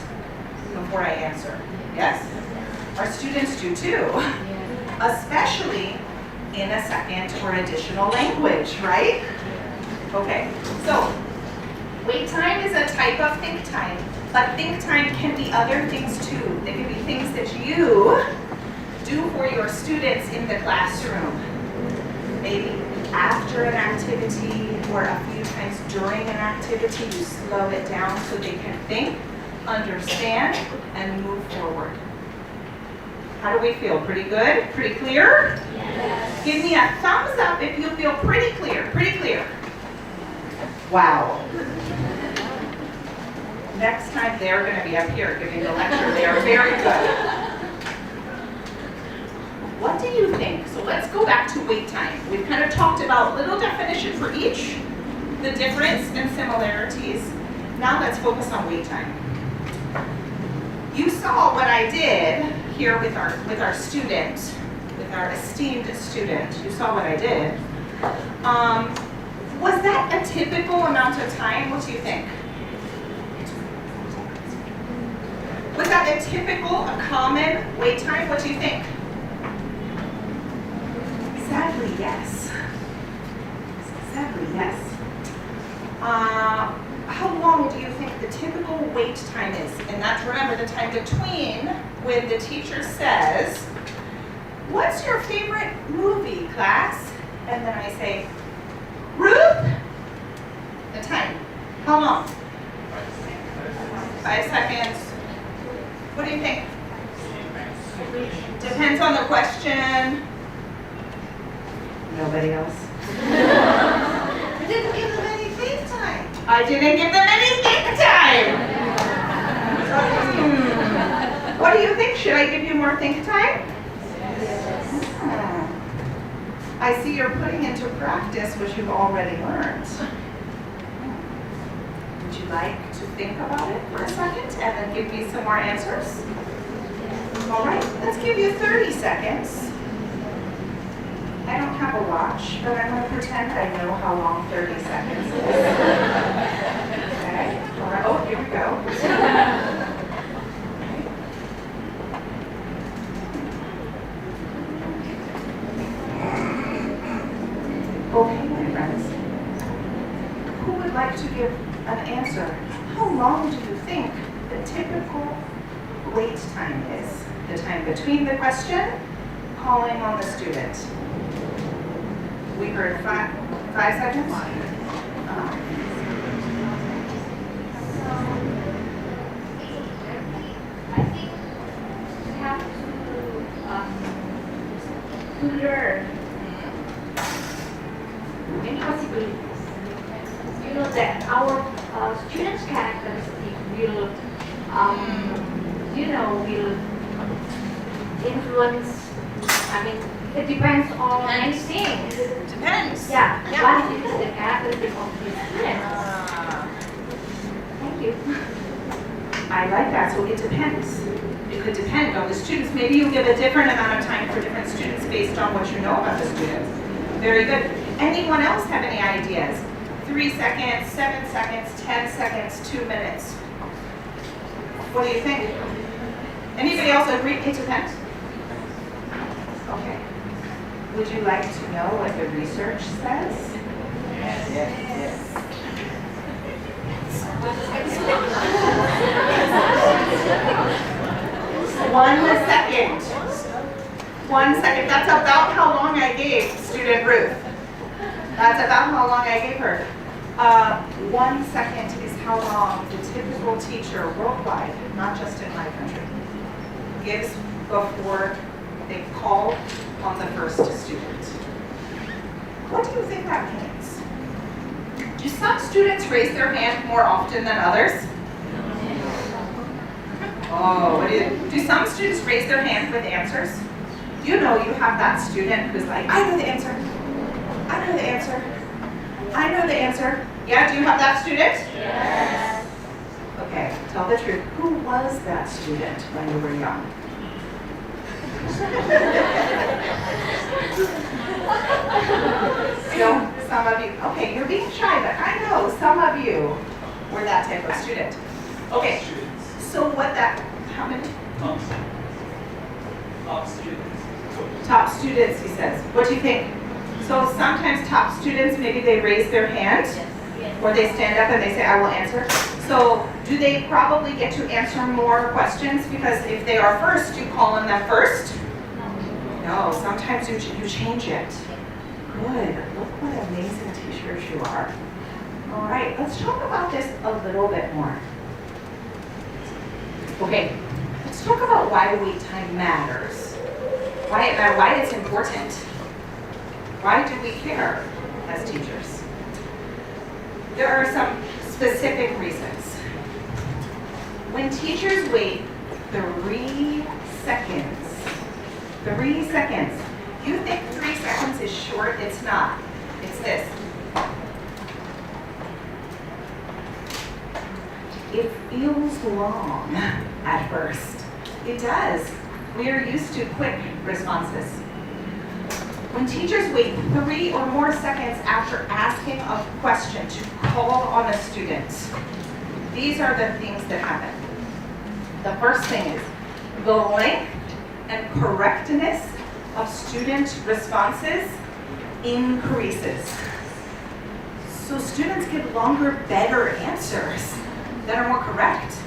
Speaker 5: before I answer. Yes? Our students do too, especially in a second or additional language, right? Okay, so wait time is a type of think time, but think time can be other things too. They can be things that you do for your students in the classroom. Maybe after an activity or a few times during an activity, you slow it down so they can think, understand, and move forward. How do we feel? Pretty good? Pretty clear? Yes. Give me a thumbs up if you feel pretty clear. Pretty clear. Wow. Next time they're going to be up here giving the lecture. They are very good. What do you think? So let's go back to wait time. We've kind of talked about little definition for each, the difference and similarities. Now let's focus on wait time. You saw what I did here with our student, with our esteemed student. You saw what I did. Was that a typical amount of time? What do you think? Was that a typical, a common wait time? What do you think? Sadly, yes. Sadly, yes. How long do you think the typical wait time is? And that's, remember, the time between when the teacher says, what's your favorite movie, class? And then I say, Ruth? The time. How long? 5 seconds. What do you think? Depends on the question. Nobody else? I didn't give them any think time. I didn't give them any think time. What do you think? Should I give you more think time? I see you're putting into practice what you've already learned. Would you like to think about it for a second and then give me some more answers? All right, let's give you 30 seconds. I don't have a watch, but I'm going to pretend I know how long 30 seconds is. Okay, all right. Oh, here we go. Okay, my friends. Who would like to give an answer? How long do you think the typical wait time is? The time between the question, calling on the student. We heard 5 seconds?
Speaker 6: I think we have to learn many possibilities. You know that our students' characteristics will, will influence. I mean, it depends on many things.
Speaker 4: Depends.
Speaker 6: Yeah. What is the characteristic of the student? Thank you.
Speaker 5: I like that, so it depends. It could depend on the students. Maybe you give a different amount of time for different students based on what you know about the students. Very good. Anyone else have any ideas? 3 seconds, 7 seconds, 10 seconds, 2 minutes. What do you think? Anybody else agree? It depends. Okay. Would you like to know what the research says? Yes. 1 second. 1 second. That's about how long I gave student Ruth. That's about how long I gave her. 1 second is how long the typical teacher worldwide, not just in my country, gives before they call on the first student. What do you think that means? Do some students raise their hand more often than others? Oh, what do some students raise their hand with answers? You know you have that student who's like, I know the answer. I know the answer. I know the answer. Yeah, do you have that student? Yes. Okay, tell the truth. Who was that student when you were young? No, some of you. Okay, you're being shy, but I know some of you were that type of student. Okay, so how many? Top students, he says. What do you think? So sometimes top students, maybe they raise their hand, or they stand up and they say, I will answer. So do they probably get to answer more questions? Because if they are first, you call on them first? No, sometimes you change it. Good, look what amazing teachers you are. All right, let's talk about this a little bit more. Okay, let's talk about why wait time matters. Why it's important. Why do we care as teachers? There are some specific reasons. When teachers wait 3 seconds, 3 seconds. You think 3 seconds is short? It's not. It's this. It feels long at first. It does. We are used to quick responses. When teachers wait 3 or more seconds after asking a question to call on a student, these are the things that happen. The first thing is the length and correctness of student responses increases. So students give longer, better answers that are more correct.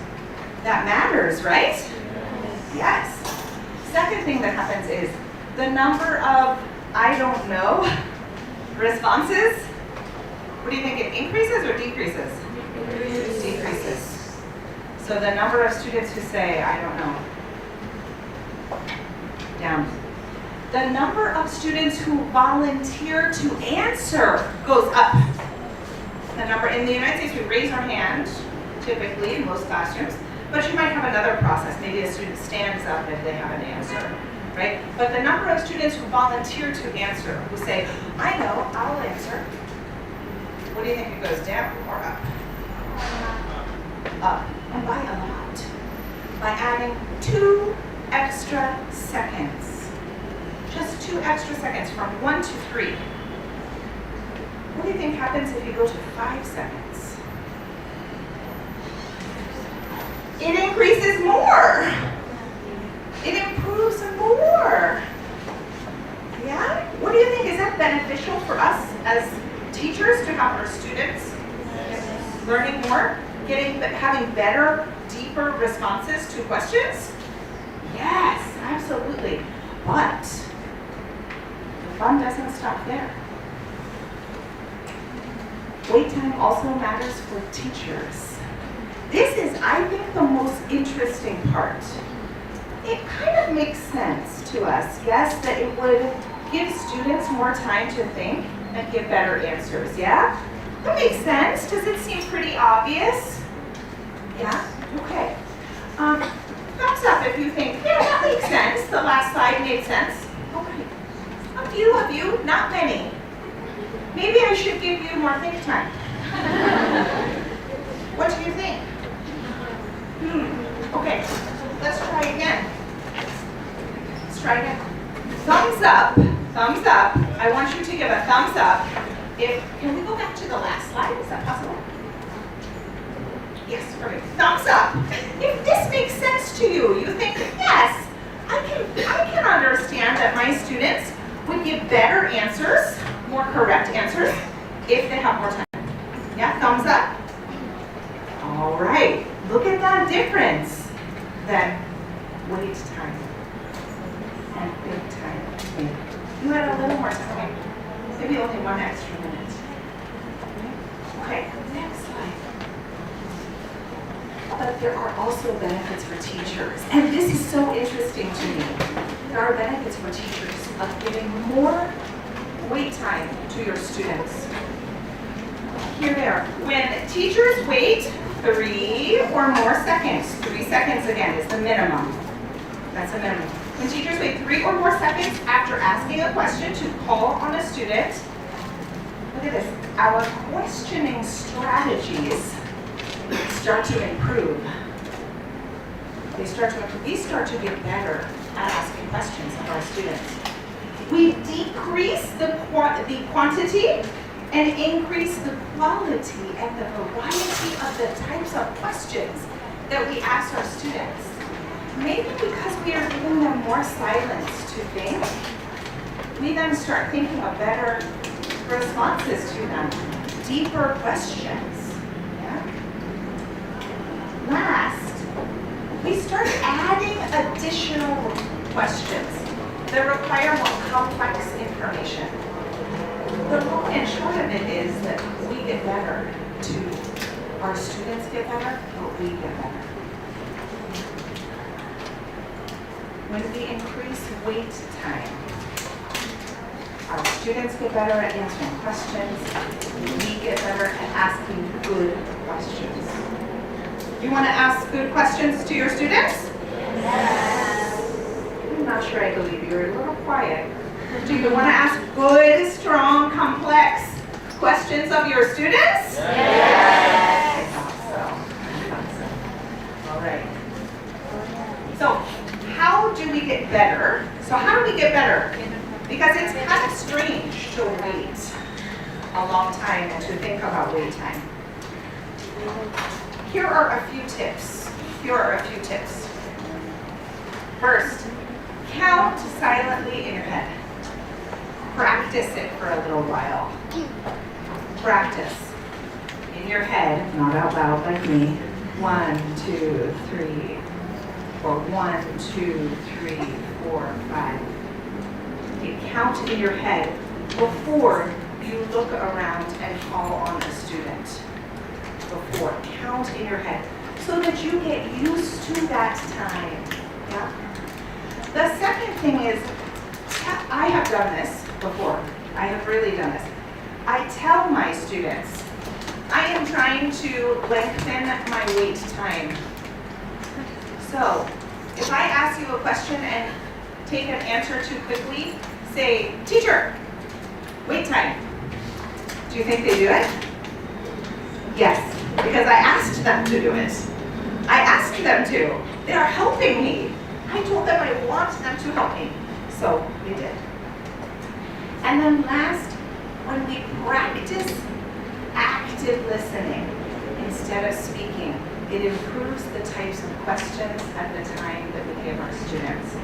Speaker 5: That matters, right? Yes. Second thing that happens is the number of I don't know responses. What do you think, it increases or decreases? Decreases. So the number of students who say, I don't know, down. The number of students who volunteer to answer goes up. The number in the United States, we raise our hand, typically in most classrooms, but you might have another process. Maybe a student stands up if they have an answer, right? But the number of students who volunteer to answer, who say, I know, I'll answer. What do you think, it goes down or up? Up, and by a lot. By adding 2 extra seconds. Just 2 extra seconds from 1 to 3. What do you think happens if you go to 5 seconds? It increases more. It improves more. Yeah? What do you think? Is that beneficial for us as teachers to have our students learning more, having better, deeper responses to questions? Yes, absolutely. But the fun doesn't stop there. Wait time also matters for teachers. This is, I think, the most interesting part. It kind of makes sense to us, yes, that it would give students more time to think and give better answers, yeah? That makes sense. Does it seem pretty obvious? Yeah? Okay. Thumbs up if you think, yeah, that makes sense. The last slide made sense. Okay. A few of you, not many. Maybe I should give you more think time. What do you think? Okay. Let's try again. Let's try again. Thumbs up, thumbs up. I want you to give a thumbs up. Can we go back to the last slide? Is that possible? Yes, perfect. Thumbs up. If this makes sense to you, you think, yes, I can understand that my students would give better answers, more correct answers, if they have more time. Yeah, thumbs up. All right, look at that difference. Then wait time and big time. You had a little more time. Maybe only one extra minute. Okay, next slide. But there are also benefits for teachers. And this is so interesting to me. There are benefits for teachers of giving more wait time to your students. Here they are. When teachers wait 3 or more seconds, 3 seconds again is the minimum. That's a minimum. When teachers wait 3 or more seconds after asking a question to call on a student, look at this, our questioning strategies start to improve. We start to get better at asking questions of our students. We decrease the quantity and increase the quality and the variety of the types of questions that we ask our students. Maybe because we are giving them more silence to think, we then start thinking of better responses to them, deeper questions. Yeah? Last, we start adding additional questions that require more complex information. The long and short of it is that we get better too. Our students get better, but we get better. When we increase wait time, our students get better at answering questions. We get better at asking good questions. You want to ask good questions to your students? Yes. I'm not sure I believe you. You're a little quiet. Do you want to ask good, strong, complex questions of your students? Yes. I thought so. All right. So, how do we get better? Because it's kind of strange to wait a long time and to think about wait time. Here are a few tips. First, count silently in your head. Practice it for a little while. Practice in your head, not out loud like me. 1, 2, 3, or 1, 2, 3, 4, 5. You count in your head before you look around and call on a student. Before, count in your head so that you get used to that time. Yeah? The second thing is, I have done this before. I have really done this. I tell my students, I am trying to lengthen my wait time. So, if I ask you a question and take an answer too quickly, say, teacher, wait time. Do you think they do it? Yes, because I asked them to do it. I asked them to. They are helping me. I told them I want them to help me. So they did. And then last, when we practice active listening instead of speaking, it improves the types of questions at the time that we give our students.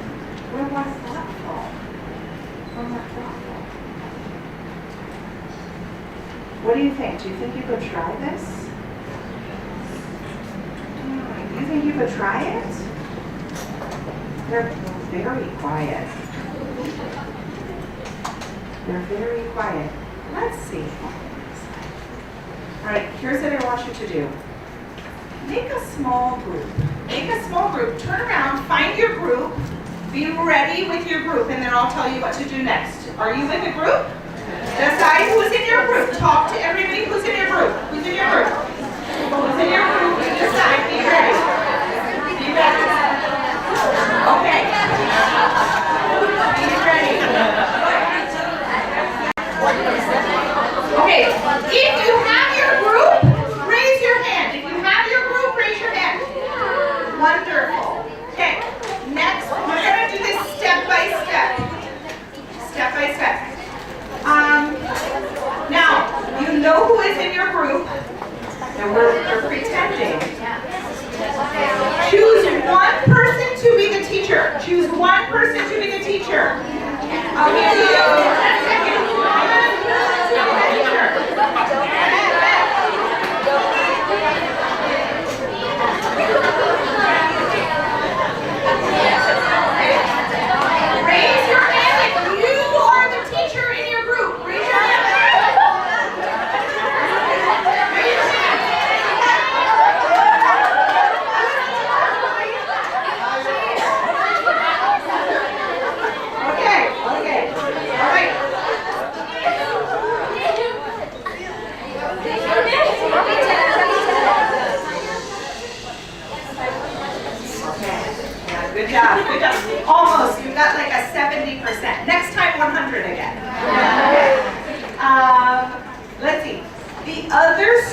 Speaker 5: We're more thoughtful. What do you think? Do you think you could try this? Do you think you could try it? They're very quiet. They're very quiet. Let's see. All right, here's what I want you to do. Make a small group. Turn around, find your group, be ready with your group, and then I'll tell you what to do next. Are you with a group? Decide who's in your group. Talk to everybody who's in your group. Who's in your group? Who's in your group? Decide. Be ready. Be ready. Okay. Be ready. Okay. If you have your group, raise your hand. If you have your group, raise your hand. Wonderful. Okay. know who is in your group, and we're pretending. Choose one person to be the teacher. Choose one person to be the teacher. I'll give you 10 seconds. Raise your hand if you are the teacher in your group. Raise your hand. Raise your hand. Okay. All right. Yeah, good job. Almost. You got like a 70%. Next time, 100 again. Okay. Let's see. The others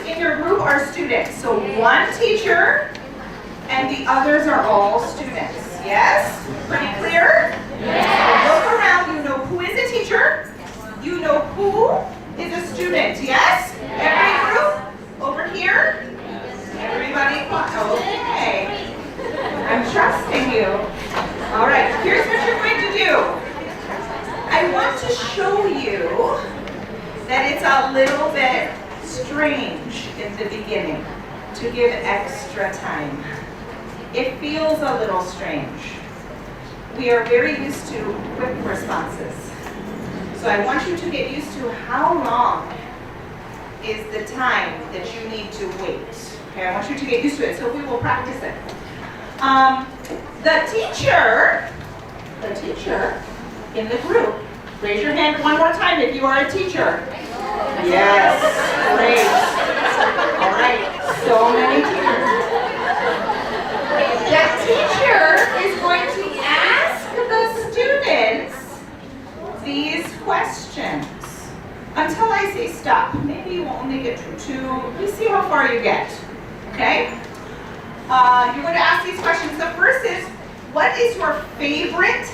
Speaker 5: in your group are students. So one teacher, and the others are all students. Yes? Pretty clear? Yes. Look around. You know who is a teacher. You know who is a student. Yes? Every group over here. Everybody, okay. I'm trusting you. All right, here's what you're going to do. I want to show you that it's a little bit strange in the beginning to give extra time. It feels a little strange. We are very used to quick responses. So I want you to get used to how long is the time that you need to wait. Okay, I want you to get used to it, so we will practice it. The teacher in the group, raise your hand one more time if you are a teacher. Yes, great. All right, so many teachers. That teacher is going to ask the students these questions until I say stop. Maybe you will only get to 2. You see how far you get. Okay? You're going to ask these questions. The first is, what is your favorite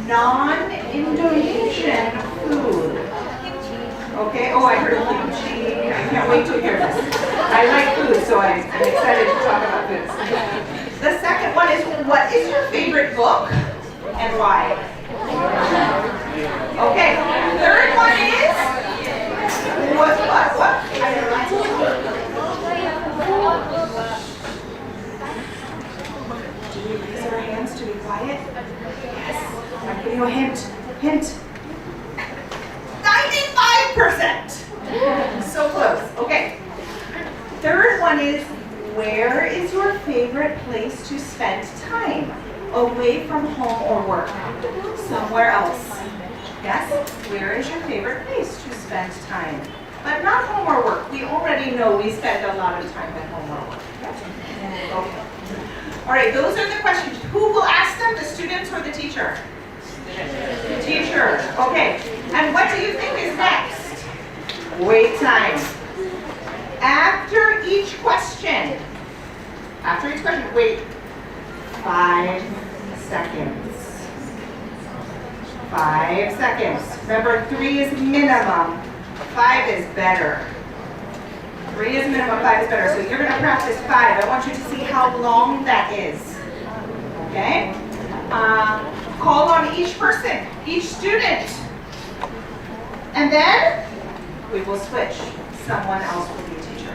Speaker 5: non-Indonesian food? Okay, oh, I heard kimchi. I can't wait to hear this. I like food, so I'm excited to talk about this. The second one is, what is your favorite book and why? Okay, third one is, what? Do we raise our hands to be quiet? Yes. I'm giving you a hint. 95%. So close. Okay. Third one is, where is your favorite place to spend time? Away from home or work? Somewhere else. Yes? Where is your favorite place to spend time? But not home or work. We already know we spend a lot of time at home or work. Yes? Okay. All right, those are the questions. Who will ask them, the students or the teacher? The teacher. Okay. And what do you think is next? Wait time. After each question, wait 5 seconds. 5 seconds. Remember, 3 is minimum. 5 is better. 3 is minimum, 5 is better. So you're going to practice 5. I want you to see how long that is. Okay? Call on each person, each student. And then we will switch. Someone else will be a teacher.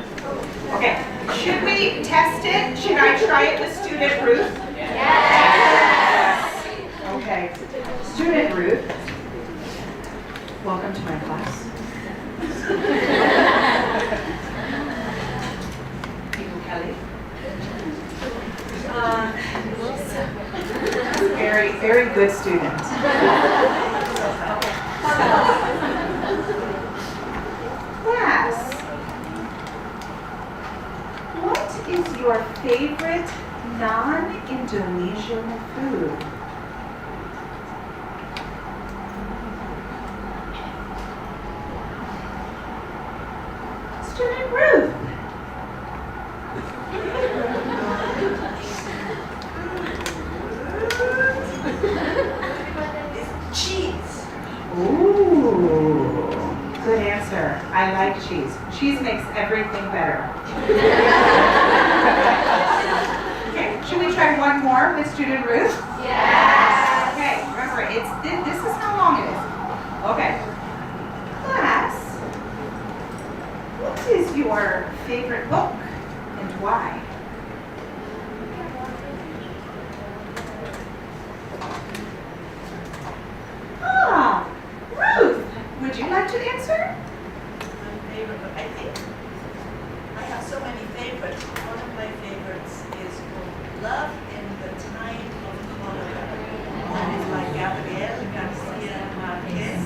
Speaker 5: Okay. Should we test it? Should I try it with student Ruth? Yes. Okay. Student Ruth, welcome to my class. Kelly. Very, very good student. Class, what is your favorite non-Indonesian food? Student Ruth. Cheese. Ooh, good good answer. I like cheese. Cheese makes everything better. Okay, should we try one more with student Ruth?
Speaker 6: Yes.
Speaker 5: Okay, remember, this is how long it is. Okay. Class, what is your favorite book and why? Ah, Ruth, would you like to answer?
Speaker 4: My favorite book, I think I have so many favorites. One of my favorites is called Love in the Time of Cholera. That is by Gabriel Garcia Marquez.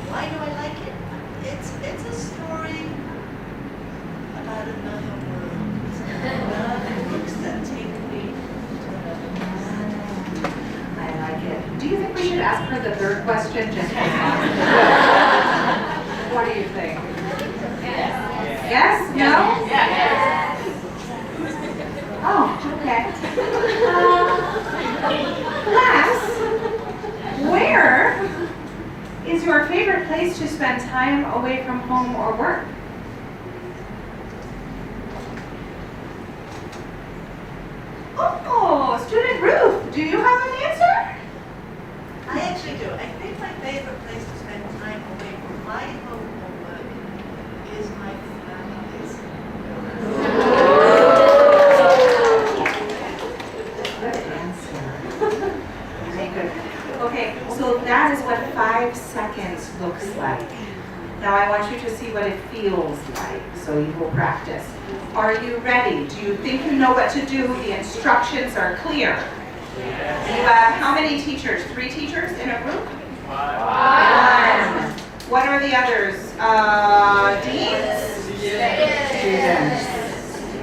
Speaker 4: Why do I like it? It's a story about another world. Books that take me to another world.
Speaker 5: I like it. Do you think we should ask her the third question just for fun? What do you think? Yes? No?
Speaker 6: Yes.
Speaker 5: Oh, okay. Class, where is your favorite place to spend time away from home or work? Oh, student Ruth, do you have an answer?
Speaker 4: I actually do. I think my favorite place to spend time away from my home or work is my family's.
Speaker 5: Good answer. Very good. Okay, so that is what 5 seconds looks like. Now I want you to see what it feels like, so you will practice. Are you ready? Do you think you know what to do? The instructions are clear. You have how many teachers? 3 teachers in a group? 1. What are the others? Deans? Students.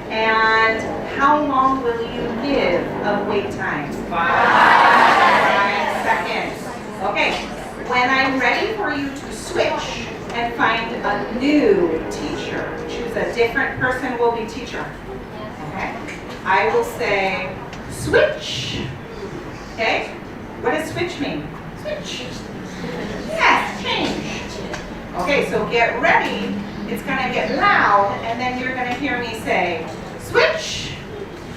Speaker 5: And how long will you give of wait time? 5 seconds. Okay, when I'm ready for you to switch and find a new teacher, choose a different person will be teacher. Okay? I will say switch. Okay? What does switch mean? Switch. Yes, change. Okay, so get ready. It's gonna get loud, and then you're gonna hear me say, switch.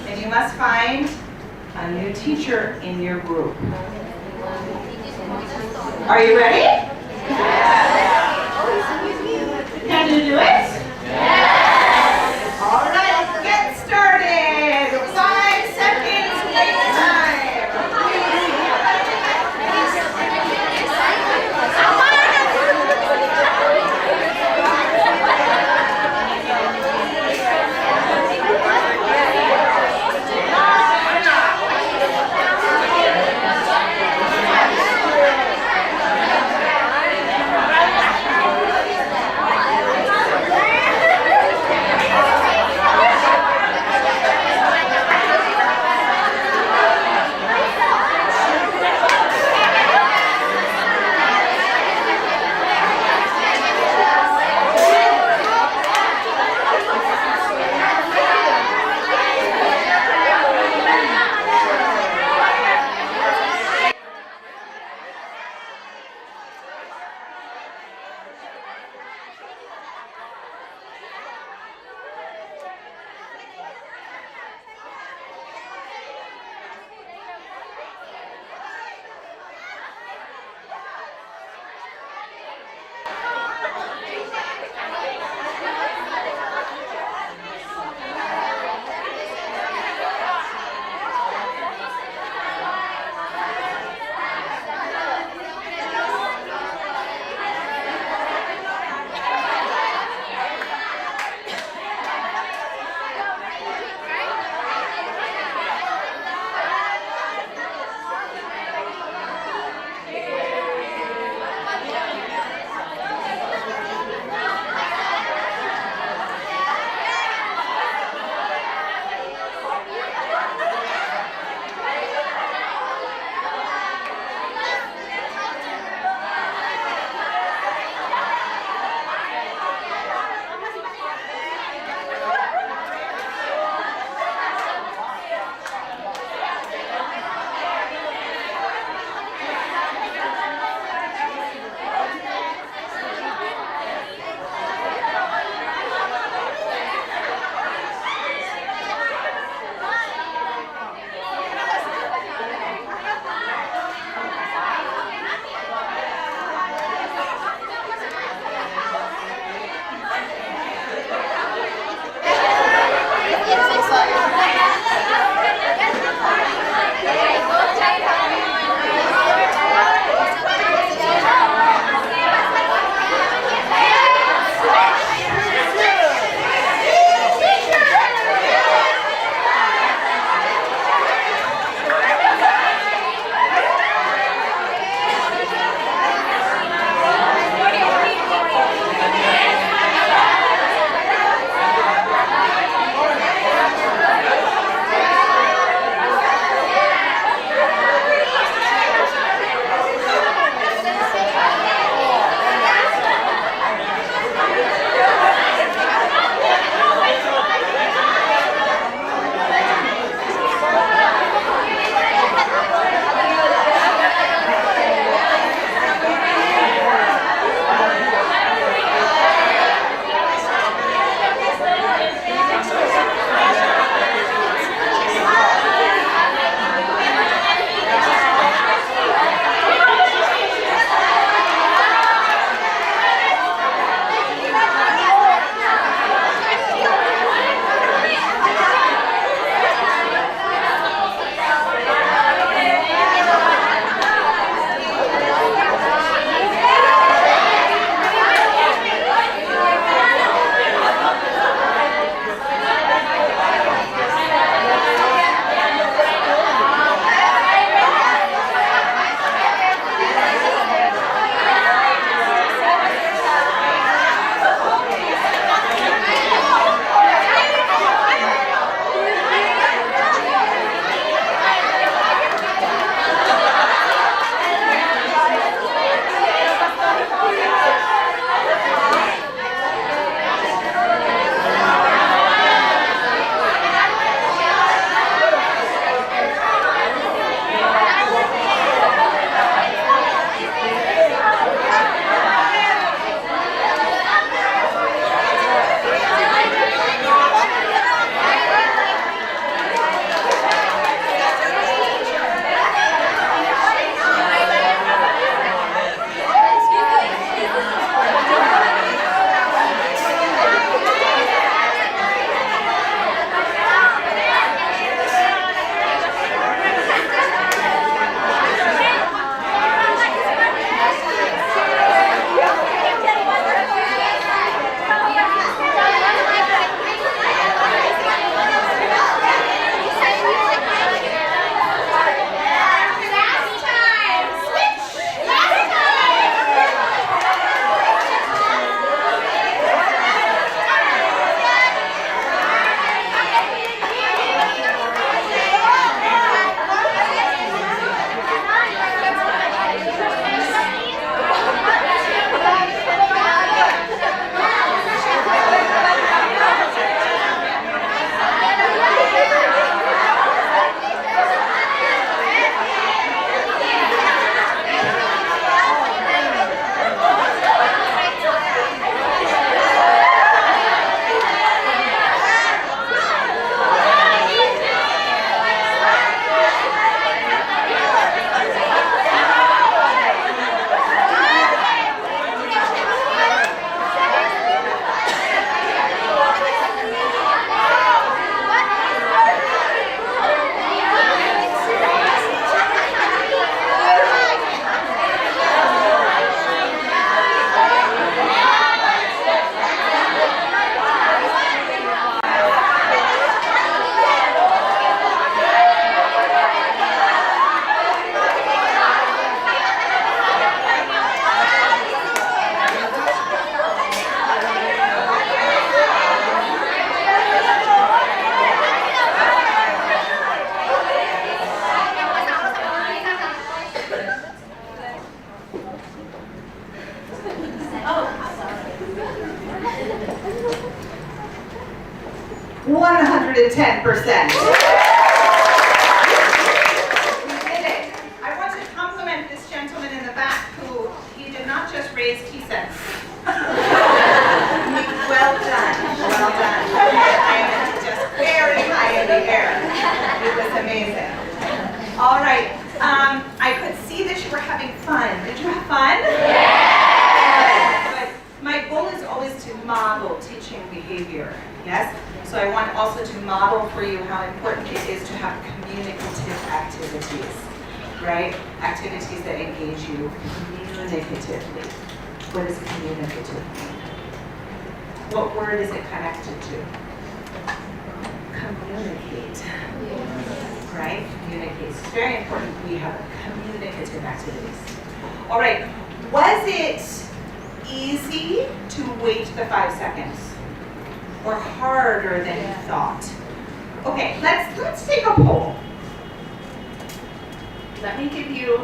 Speaker 5: And you must find a new teacher in your group. Are you ready? Can you do it? Yes. All right, get started. 5 seconds wait time. 110%. We did it. I want to compliment this gentleman in the back who, he did not just raise key cents. Well done, well done. I am just very high in the air. It was amazing. All right, I could see that you were having fun. Did you have fun? Yes! But my goal is always to model teaching behavior, yes? So I want also to model for you how important it is to have communicative activities, right? Activities that engage you communicatively. What does communicative mean? What word is it connected to? Communicate. Right? Communicate. It's very important we have communicative activities. All right. Was it easy to wait the 5 seconds? Or harder than you thought? Okay, let's take a poll. Let me give you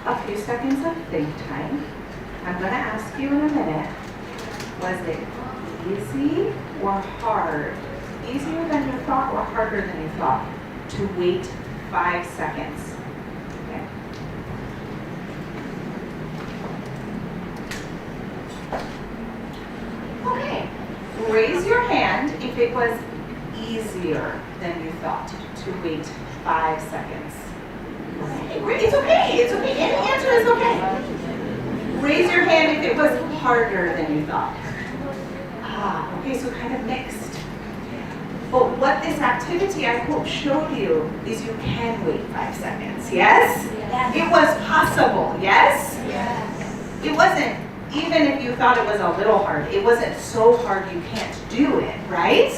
Speaker 5: a few seconds of think time. I'm going to ask you in a minute, was it easy or hard? Easier than you thought or harder than you thought to wait 5 seconds? Okay. Okay. Raise your hand if it was easier than you thought to wait 5 seconds. It's okay, it's okay. Any answer is okay. Raise your hand if it was harder than you thought. Okay, so kind of mixed. But what this activity I hope showed you is you can wait 5 seconds, yes? It was possible, yes? It wasn't, even if you thought it was a little hard, it wasn't so hard you can't do it, right?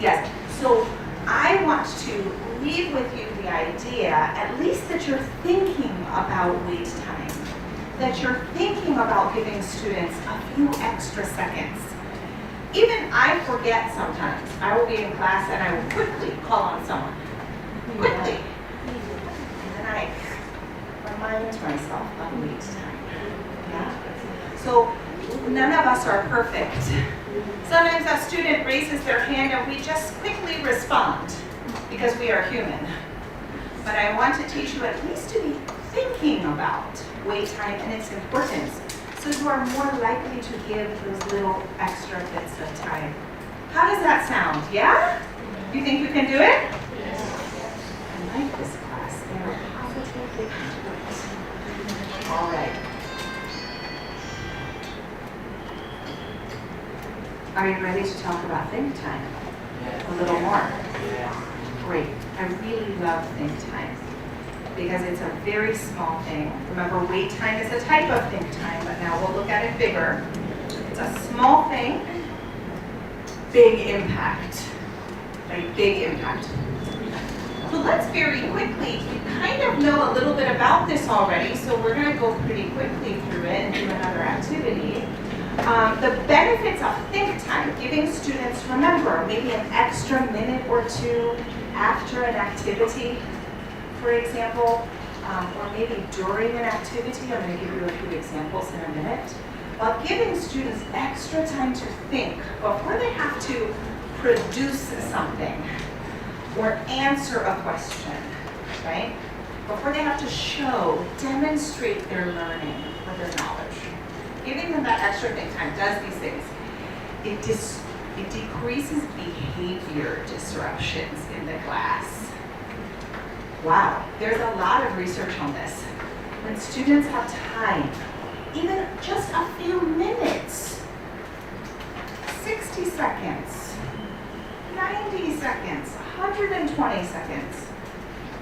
Speaker 5: Yes, so I want to leave with you the idea, at least that you're thinking about wait time, that you're thinking about giving students a few extra seconds. Even I forget sometimes. I will be in class and I will quickly call on someone. Quickly. And then I remind myself of wait time. Yeah? So none of us are perfect. Sometimes a student raises their hand and we just quickly respond because we are human. But I want to teach you at least to be thinking about wait time and its importance, so you are more likely to give those little extra bits of time. How does that sound? Yeah? You think you can do it? Yes. I like this class. They are positively into it. All right. Are you ready to talk about think time? A little more? Great. I really love think time because it's a very small thing. Remember, wait time is a type of think time, but now we'll look at it bigger. It's a small thing, big impact. Right? Big impact. So let's very quickly, we kind of know a little bit about this already, so we're going to go pretty quickly through it and do another activity. The benefits of think time, giving students, remember, maybe an extra minute or two after an activity, for example, or maybe during an activity. I'm going to give you a few examples in a minute. While giving students extra time to think before they have to produce something or answer a question, right? Before they have to show, demonstrate their learning or their knowledge. Giving them that extra think time does these things. It decreases behavior disruptions in the class. Wow, there's a lot of research on this. When students have time, even just a few minutes, 60 seconds, 90 seconds, 120 seconds,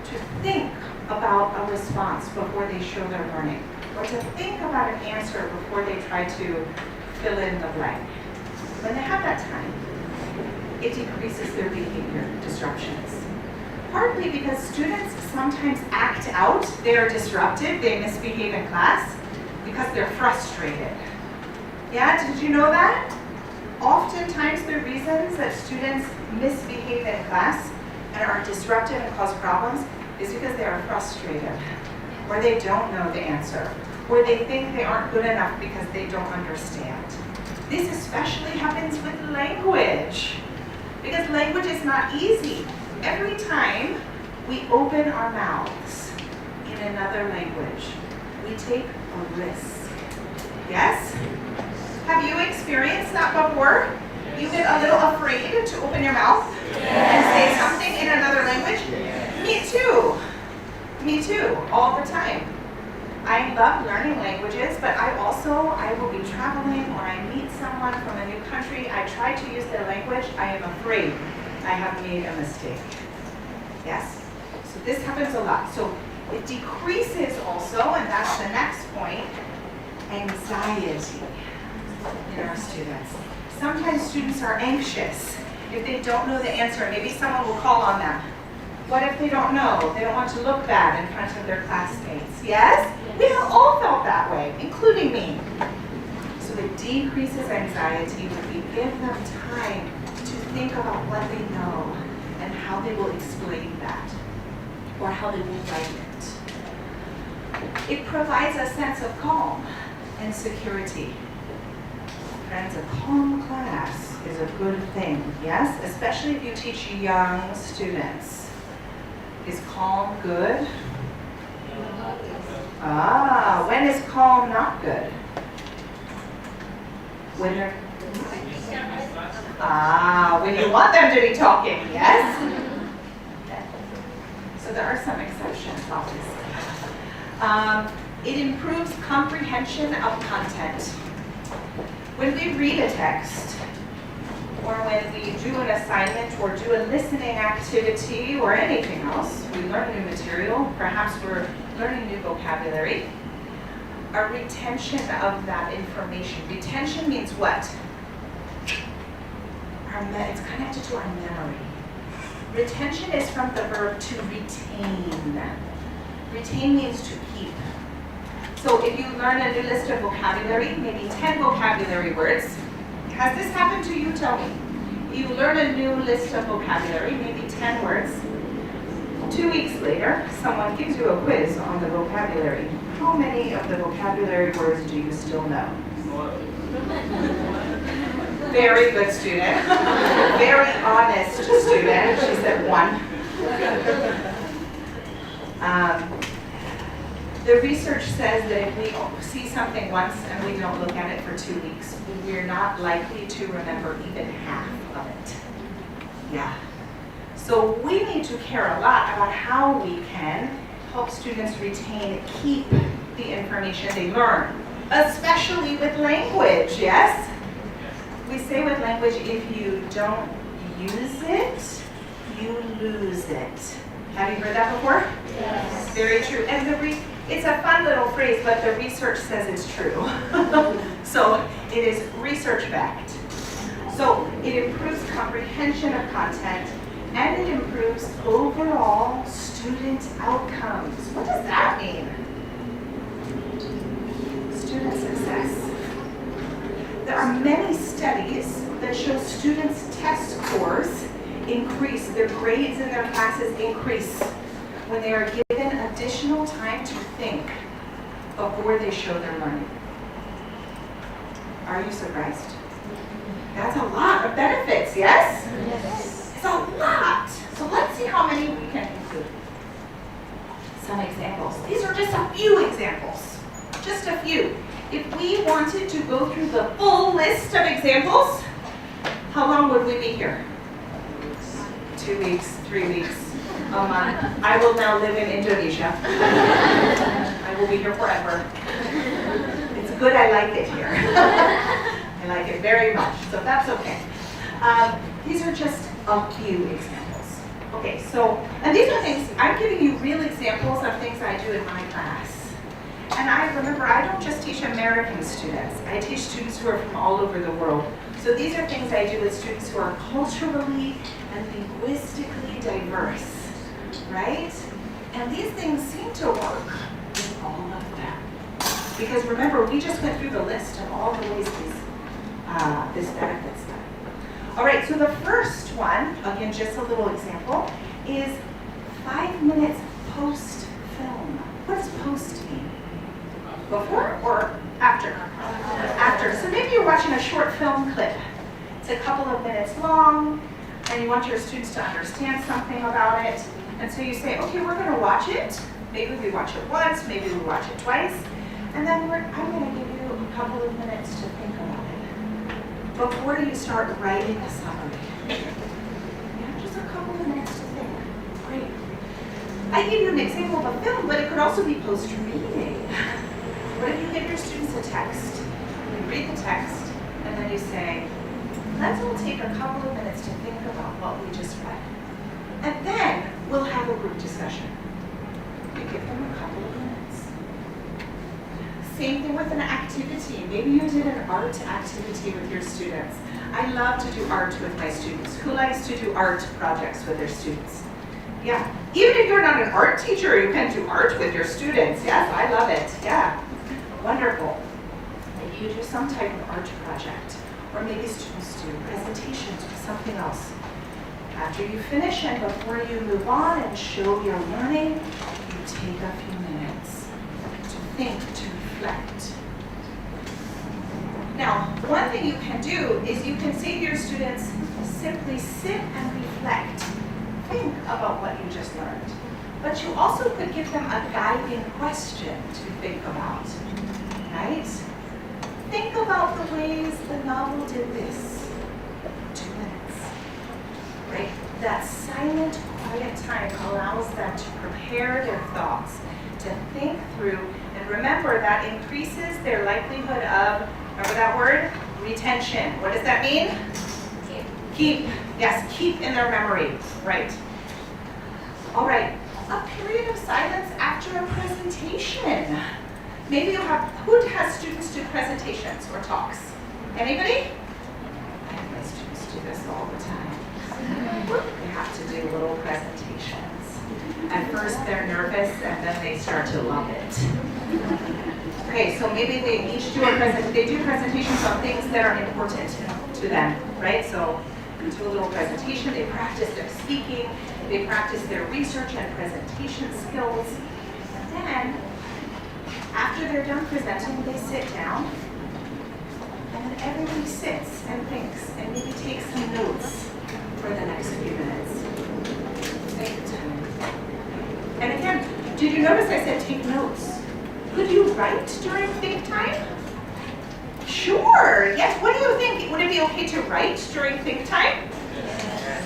Speaker 5: to think about a response before they show their learning, or to think about an answer before they try to fill in the blank. When they have that time, it decreases their behavior disruptions. Partly because students sometimes act out, they're disruptive, they misbehave in class because they're frustrated. Yeah, did you know that? Oftentimes the reasons that students misbehave in class and are disruptive and cause problems is because they are frustrated, or they don't know the answer, or they think they aren't good enough because they don't understand. This especially happens with language, because language is not easy. Every time we open our mouths in another language, we take a risk. Yes? Have you experienced that before? You get a little afraid to open your mouth and say something in another language? Me too. Me too, all the time. I love learning languages, but I will be traveling or I meet someone from a new country. I try to use their language. I am afraid I have made a mistake. Yes? So this happens a lot. So it decreases also, and that's the next point, anxiety in our students. Sometimes students are anxious if they don't know the answer. Maybe someone will call on them. What if they don't know? They don't want to look bad in front of their classmates. Yes? We have all felt that way, including me. So it decreases anxiety when we give them time to think about what they know and how they will explain that or how they will write it. It provides a sense of calm and security. Friends, a calm class is a good thing, yes? Especially if you teach young students. Is calm good? When is calm not good? When you want them to be talking, yes? So there are some exceptions, obviously. It improves comprehension of content. When we read a text, or when we do an assignment or do a listening activity or anything else, we learn new material, perhaps we're learning new vocabulary, a retention of that information. Retention means what? It's connected to our memory. Retention is from the verb to retain. Retain means to keep. So if you learn a new list of vocabulary, maybe 10 vocabulary words, has this happened to you? Tell me. You learn a new list of vocabulary, maybe 10 words. 2 weeks later, someone gives you a quiz on the vocabulary. How many of the vocabulary words do you still know? Very good student. Very honest student. She said 1. The research says that if we see something once and we don't look at it for 2 weeks, we're not likely to remember even half of it. Yeah. So we need to care a lot about how we can help students retain, keep the information they learn, especially with language, yes? We say with language, if you don't use it, you lose it. Have you heard that before? Yes. Very true. And it's a fun little phrase, but the research says it's true. So it is research backed. So it improves comprehension of content and it improves overall student outcomes. What does that mean? Student success. There are many studies that show students' test scores increase, their grades in their classes increase when they are given additional time to think before they show their learning. Are you surprised? That's a lot of benefits, yes? Yes. It's a lot. So let's see how many we can include. Some examples. These are just a few examples. Just a few. If we wanted to go through the full list of examples, how long would we be here? 2 weeks, 3 weeks, a month. I will now live in Indonesia. I will be here forever. It's good I like it here. I like it very much, so that's okay. These are just a few examples. Okay, so, and these are things, I'm giving you real examples of things I do in my class. And I remember, I don't just teach American students. I teach students who are from all over the world. So these are things I do with students who are culturally and linguistically diverse, right? And these things seem to work with all of them. Because remember, we just went through the list of all the ways this benefits them. All right, so the first one, again, just a little example, is 5 minutes post-film. What does post mean? Before or After. After. So maybe you're watching a short film clip. It's a couple of minutes long, and you want your students to understand something about it. And so you say, okay, we're going to watch it. Maybe we watch it once, maybe we watch it twice. And then I'm going to give you a couple of minutes to think about it before you start writing a summary. Yeah, just a couple of minutes to think. Great. I gave you an example of a film, but it could also be post-reading. What if you give your students a text? You read the text, and then you say, let's all take a couple of minutes to think about what we just read. And then we'll have a group discussion. You give them a couple of minutes. Same thing with an activity. Maybe you did an art activity with your students. I love to do art with my students. Who likes to do art projects with their students? Yeah. Even if you're not an art teacher, you can do art with your students. Yes, I love it. Yeah. Wonderful. Maybe you do some type of art project. Or maybe students do presentations or something else. After you finish and before you move on and show your learning, you take a few minutes to think, to reflect. Now, one thing you can do is you can say to your students, simply sit and reflect. Think about what you just learned. But you also could give them a guiding question to think about, right? Think about the ways the novel did this. 2 minutes, right? That silent, quiet time allows them to prepare their thoughts, to think through, and remember that increases their likelihood of, remember that word? Retention. What does that mean? Keep. Yes, keep in their memory, right? All right, a period of silence after a presentation. Maybe you have, who has students do presentations or talks? Anybody? I have my students do this all the time. They have to do little presentations. At first they're nervous and then they start to love it. Okay, so maybe they each do they do presentations on things that are important to them, right? So they do a little presentation, they practice their speaking, they practice their research and presentation skills. And then, after they're done presenting, they sit down, and everybody sits and thinks, and maybe takes some notes for the next few minutes. Take time. And again, did you notice I said take notes? Could you write during think time? Sure, yes. What do you think? Would it be okay to write during think time?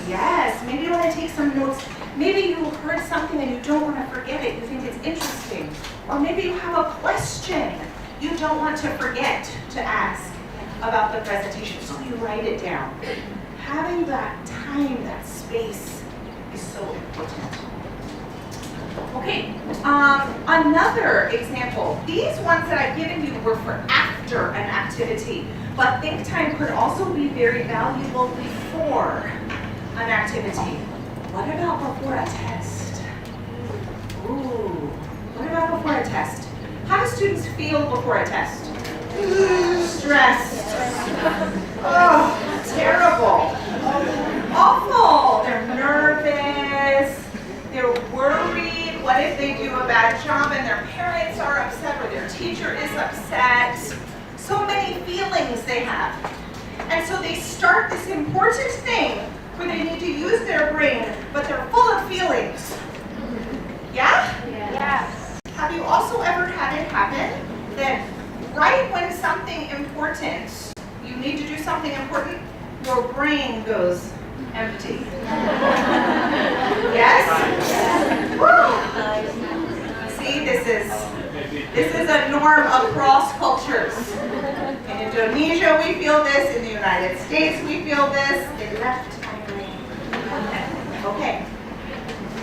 Speaker 5: Yes, maybe you want to take some notes. Maybe you heard something and you don't want to forget it. You think it's interesting. Or maybe you have a question you don't want to forget to ask about the presentation, so you write it down. Having that time, that space is so important. Okay, another example. These ones that I've given you were for after an activity, but think time could also be very valuable before an activity. What about before a test? Ooh, what about before a test? How do students feel before a test? Stressed. Oh, terrible. Awful. They're nervous. They're worried. What if they do a bad job and their parents are upset or their teacher is upset? So many feelings they have. And so they start this important thing where they need to use their brain, but they're full of feelings. Yeah?
Speaker 6: Yes.
Speaker 5: Have you also ever had it happen that right when something important, you need to do something important, your brain goes empty? Yes? Woo! See, this is a norm across cultures. In Indonesia, we feel this. In the United States, we feel this. It left my brain. Okay.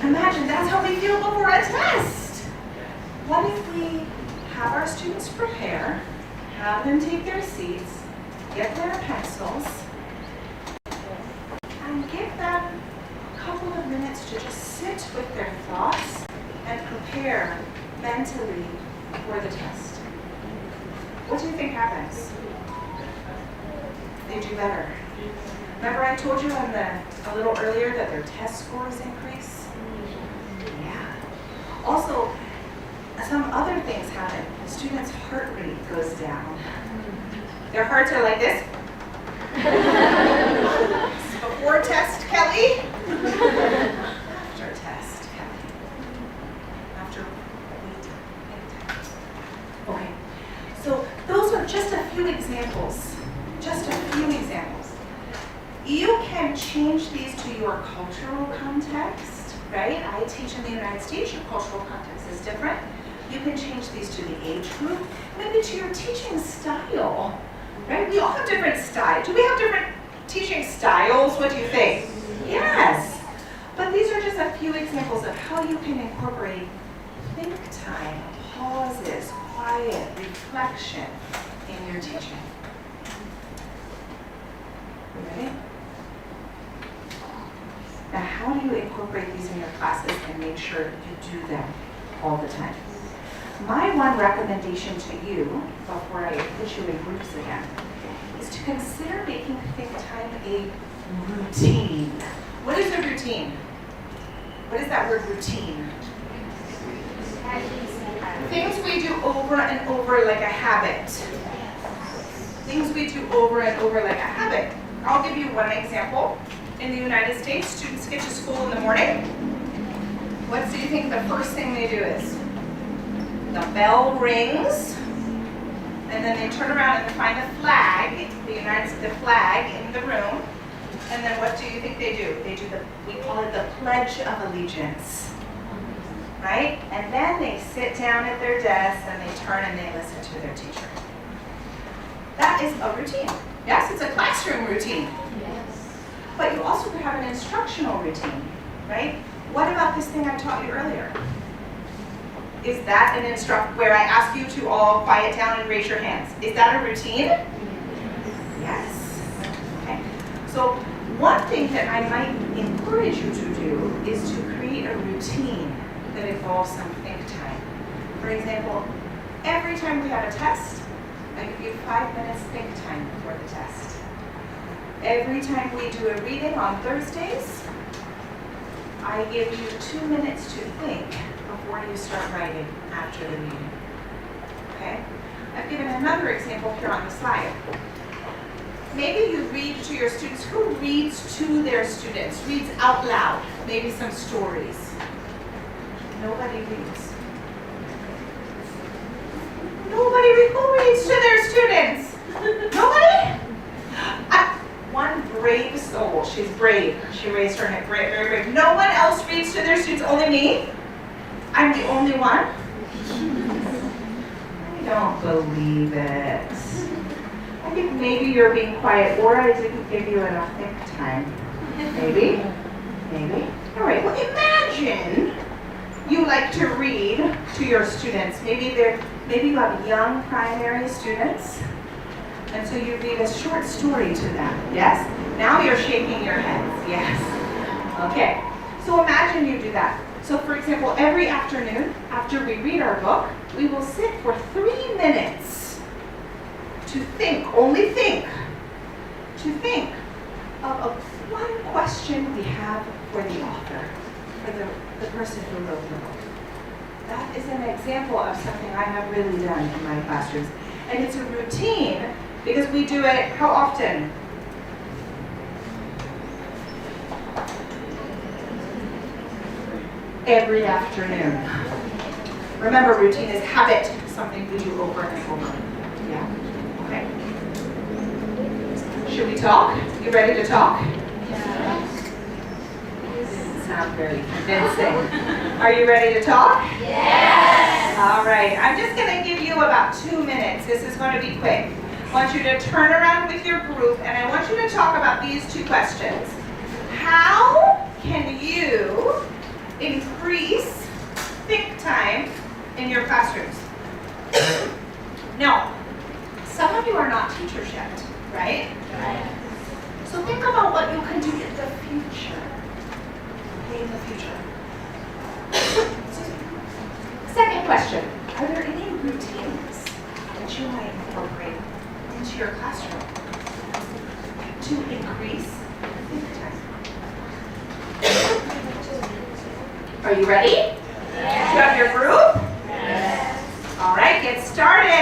Speaker 5: Imagine that's how we feel before a test. What if we have our students prepare, have them take their seats, get their pencils, and give them a couple of minutes to just sit with their thoughts and prepare mentally for the test? What do you think happens? They do better. Remember I told you a little earlier that their test scores increase? Yeah. Also, some other things happen. Students' heart rate goes down. Their hearts are like this. Before test, Kelly. After test, Kelly. After wait. Okay. So those are just a few examples. Just a few examples. You can change these to your cultural context, right? I teach in the United States. Your cultural context is different. You can change these to the age group, maybe to your teaching style, right? We all have different styles. Do we have different teaching styles? What do you think? Yes. But these are just a few examples of how you can incorporate think time, pauses, quiet, reflection in your teaching. Ready? Now, how do you incorporate these in your classes and make sure you do them all the time? My one recommendation to you, before I put you in groups again, is to consider making think time a routine. What is a routine? What is that word routine? Things we do over and over like a habit. Things we do over and over like a habit. I'll give you one example. In the United States, students get to school in the morning. What do you think the first thing they do is? The bell rings, and then they turn around and find the flag, the flag in the room, and then what do you think they do? They do we call it the Pledge of Allegiance, right? And then they sit down at their desks and they turn and they listen to their teacher. That is a routine. Yes, it's a classroom routine. But you also could have an instructional routine, right? What about this thing I taught you earlier? Is that an where I ask you to all quiet down and raise your hands? Is that a routine? Yes. Okay. So one thing that I might encourage you to do is to create a routine that involves some think time. For example, every time we have a test, I give you 5 minutes think time before the test. Every time we do a reading on Thursdays, I give you 2 minutes to think before you start writing after the reading. Okay? I've given another example here on the slide. Maybe you read to your students. Who reads to their students? Reads out loud, maybe some stories. Nobody reads. Who reads to their students? Nobody? One brave soul. She's brave. She raised her hand. Brave, very brave. No one else reads to their students, only me? I'm the only one? I don't believe it. I think maybe you're being quiet, or I didn't give you enough think time. Maybe? Maybe? All right, well imagine you like to read to your students. Maybe you have young primary students, and so you read a short story to them. Yes? Now you're shaking your heads. Yes. Okay. So imagine you do that. So for example, every afternoon, after we read our book, we will sit for 3 minutes to think, only think, to think of one question we have for the author, for the person who wrote the book. That is an example of something I have really done in my classrooms. And it's a routine because we do it how often? Every afternoon. Remember, routine is habit, something we do over and over. Yeah? Okay. Should we talk? You ready to talk? Yes. Doesn't sound very convincing. Are you ready to talk? Yes. All right. I'm just going to give you about 2 minutes. This is going to be quick. I want you to turn around with your group, and I want you to talk about these 2 questions. How can you increase think time in your classrooms? Now, some of you are not teachers yet, right? Right. So think about what you can do in the future. Okay, in the future. Second question, are there any routines that you might incorporate into your classroom to increase think time? Are you ready? Yes. Do you have your group? Yes. started.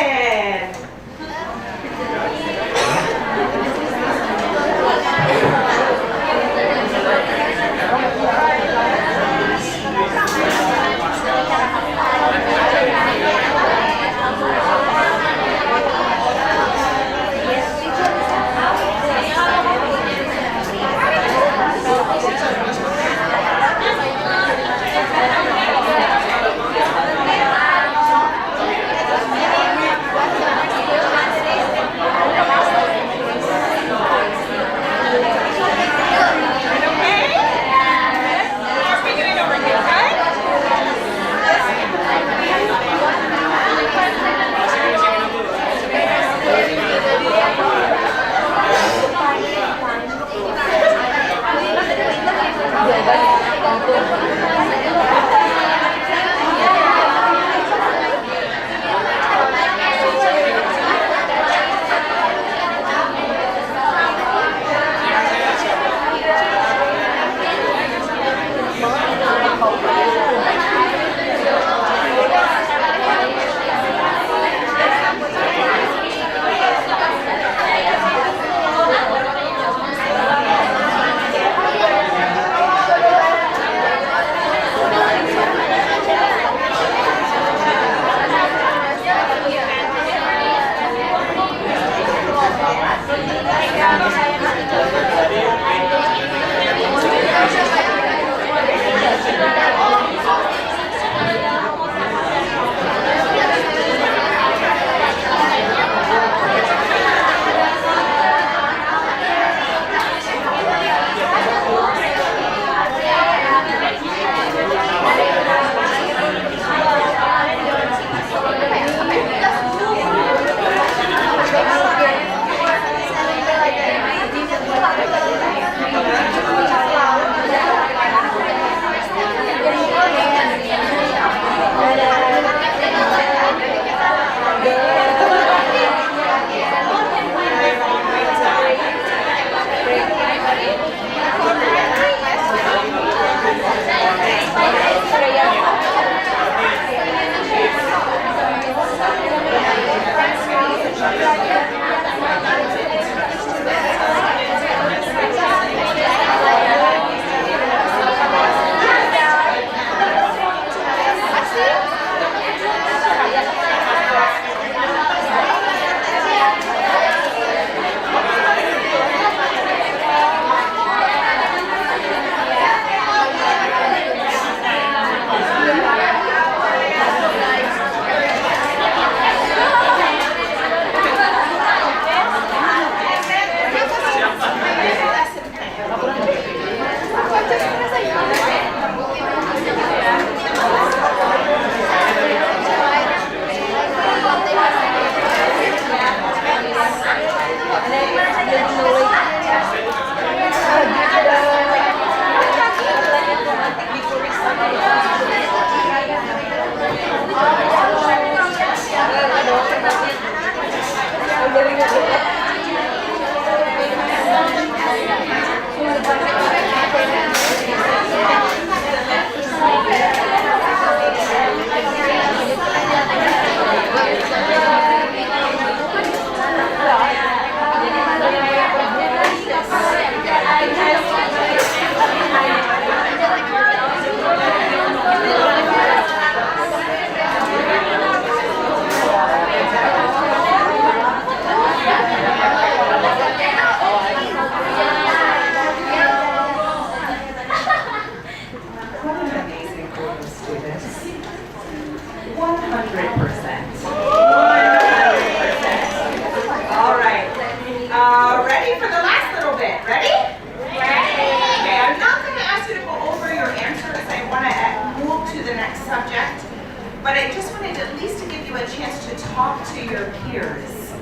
Speaker 5: But I just wanted at least to give you a chance to talk to your peers,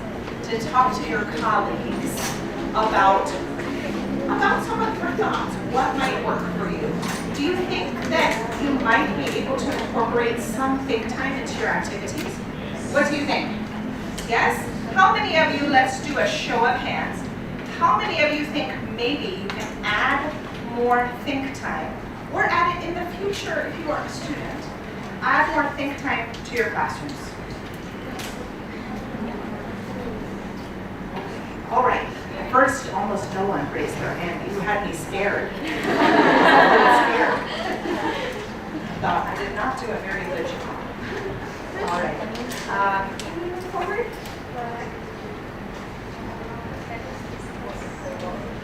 Speaker 5: to talk to your colleagues about some of your thoughts. What might work for you? Do you think that you might be able to incorporate some think time into your activities? What do you think? Yes? How many of you, let's do a show of hands, how many of you think maybe you can add more think time, or add it in the future if you are a student? Add more think time to your classrooms. All right. At first, almost no one raised their hand. You had me scared. Thought I did not do a very good job. All right. Can we move forward?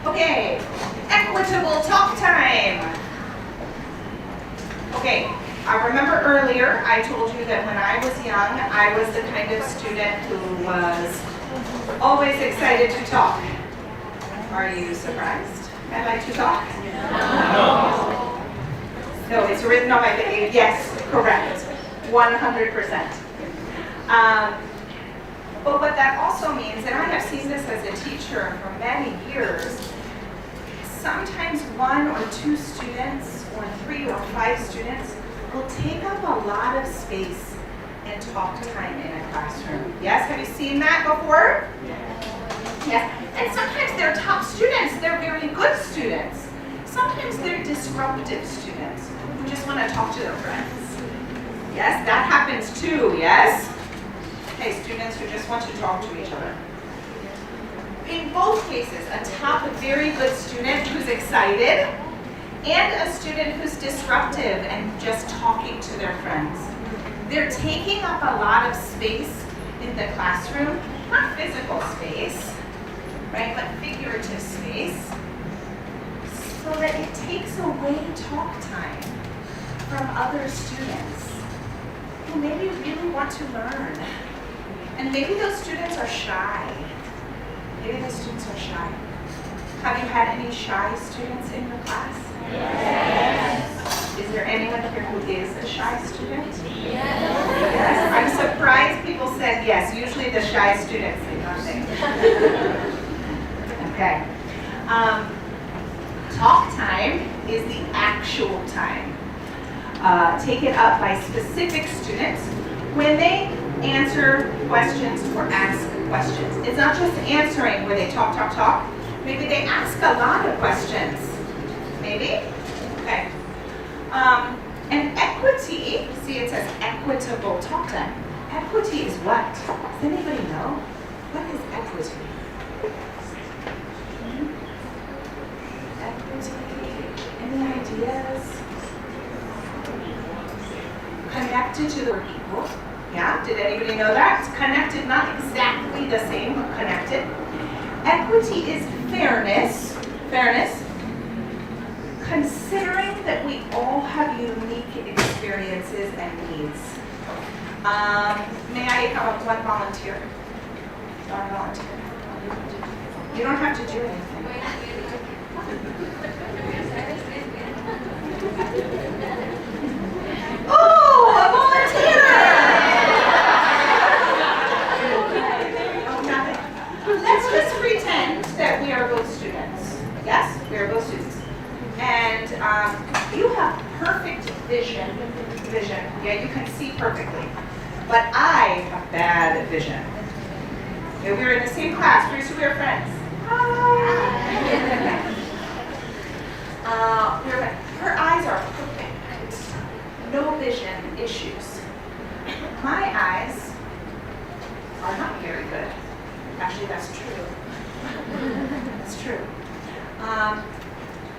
Speaker 5: Okay. Equitable talk time. Okay. I remember earlier I told you that when I was young, I was the kind of student who was always excited to talk. Are you surprised? I like to talk? No, it's written on my face. Yes, correct. 100%. But what that also means, and I have seen this as a teacher for many years, sometimes 1 or 2 students or 3 or 5 students will take up a lot of space in talk time in a classroom. Yes, have you seen that before? Yes. And sometimes they're top students, they're very good students. Sometimes they're disruptive students who just want to talk to their friends. Yes, that happens too, yes? Okay, students who just want to talk to each other. In both cases, a top very good student who's excited and a student who's disruptive and just talking to their friends. They're taking up a lot of space in the classroom, not physical space, right, but figurative space, so that it takes away talk time from other students who maybe really want to learn. And maybe those students are shy. Maybe those students are shy. Have you had any shy students in your class? Yes. Is there anyone here who is a shy student? Yes. I'm surprised people said yes. Usually the shy students say nothing. Okay. Talk time is the actual time taken up by specific students when they answer questions or ask questions. It's not just answering where they talk. Maybe they ask a lot of questions. Maybe? Okay. And equity, see it says equitable talk time. Equity is what? Does anybody know? What is equity? Equity, any ideas? Connected to the word equal. Yeah, did anybody know that? It's connected, not exactly the same, but connected. Equity is fairness, considering that we all have unique experiences and needs. May I have one volunteer? One volunteer. You don't have to do anything. Oh, a volunteer! Let's just pretend that we are both students. Yes, we are both students. And you have perfect vision. Yeah, you can see perfectly. But I have bad vision. Yeah, we're in the same class. We're friends. Hi. Her eyes are perfect. No vision issues. My eyes are not very good. Actually, that's true. That's true.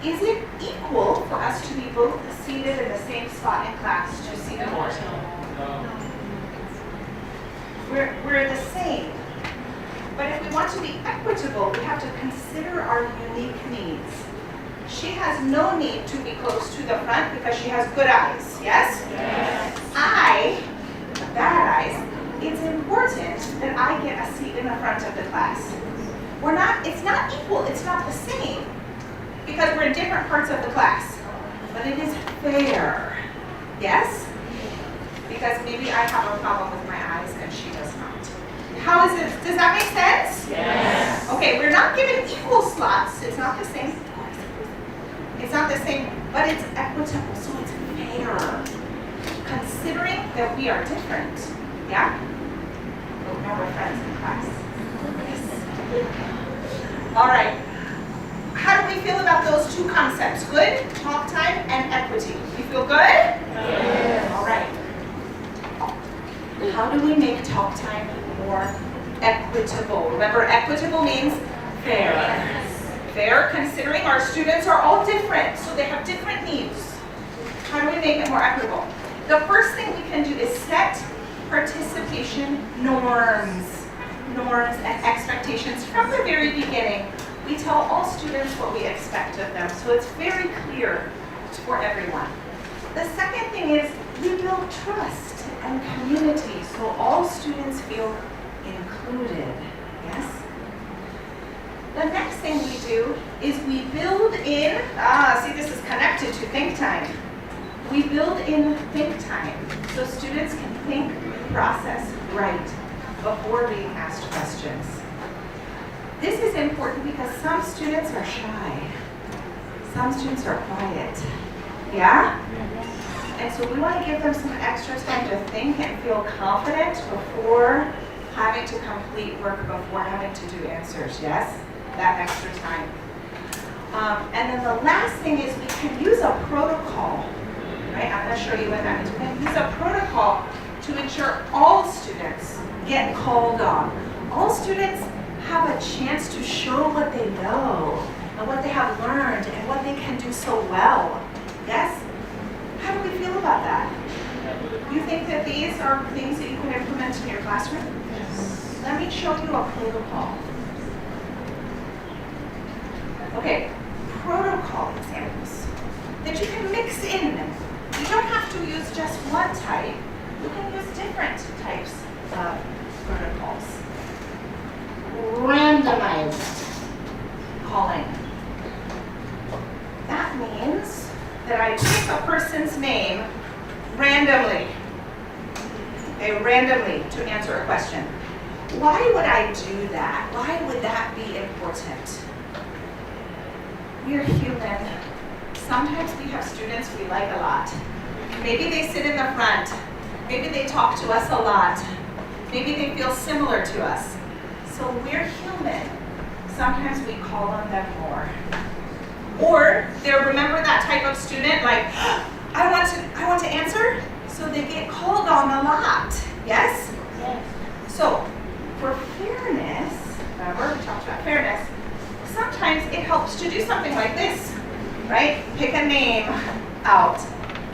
Speaker 5: Is it equal for us to be both seated in the same spot in class to see the board? We're the same. But if we want to be equitable, we have to consider our unique needs. She has no need to be close to the front because she has good eyes, yes? Yes. I have bad eyes. It's important that I get a seat in the front of the class. It's not equal, it's not the same, because we're in different parts of the class. But it is fair, yes? Because maybe I have a problem with my eyes and she does not. How is it? Does that make sense? Yes. Okay, we're not given equal slots. It's not the same. It's not the same, but it's equitable, so it's fair. Considering that we are different. Yeah? Oh, now we're friends in class. Yes. All right. How do we feel about those two concepts? Good? Talk time and equity. You feel good? Yes. All right. How do we make talk time more equitable? Remember, equitable means Fair. Fair, considering our students are all different, so they have different needs. How do we make it more equitable? The first thing we can do is set participation norms and expectations from the very beginning. We tell all students what we expect of them, so it's very clear for everyone. The second thing is we build trust and community, so all students feel included, yes? The next thing we do is we build in, see this is connected to think time. We build in think time, so students can think, process, write before being asked questions. This is important because some students are shy. Some students are quiet. Yeah? And so we want to give them some extra time to think and feel confident before having to complete work, before having to do answers, yes? That extra time. And then the last thing is we can use a protocol, right? I'm going to show you what that means. We can use a protocol to ensure all students get called on. All students have a chance to show what they know and what they have learned and what they can do so well. Yes? How do we feel about that? You think that these are things that you can implement in your classroom? Yes. Let me show you a protocol. Okay, protocol examples that you can mix in. You don't have to use just one type. You can use different types of protocols.
Speaker 6: Randomized.
Speaker 5: Calling. That means that I pick a person's name randomly. Okay, randomly to answer a question. Why would I do that? Why would that be important? We're human. Sometimes we have students we like a lot. Maybe they sit in the front. Maybe they talk to us a lot. Maybe they feel similar to us. So we're human. Sometimes we call on them more. Or they're, remember that type of student, like, I want to answer, so they get called on a lot. Yes?
Speaker 6: Yes.
Speaker 5: So, for fairness, remember we talked about fairness, sometimes it helps to do something like this, right? Pick a name out.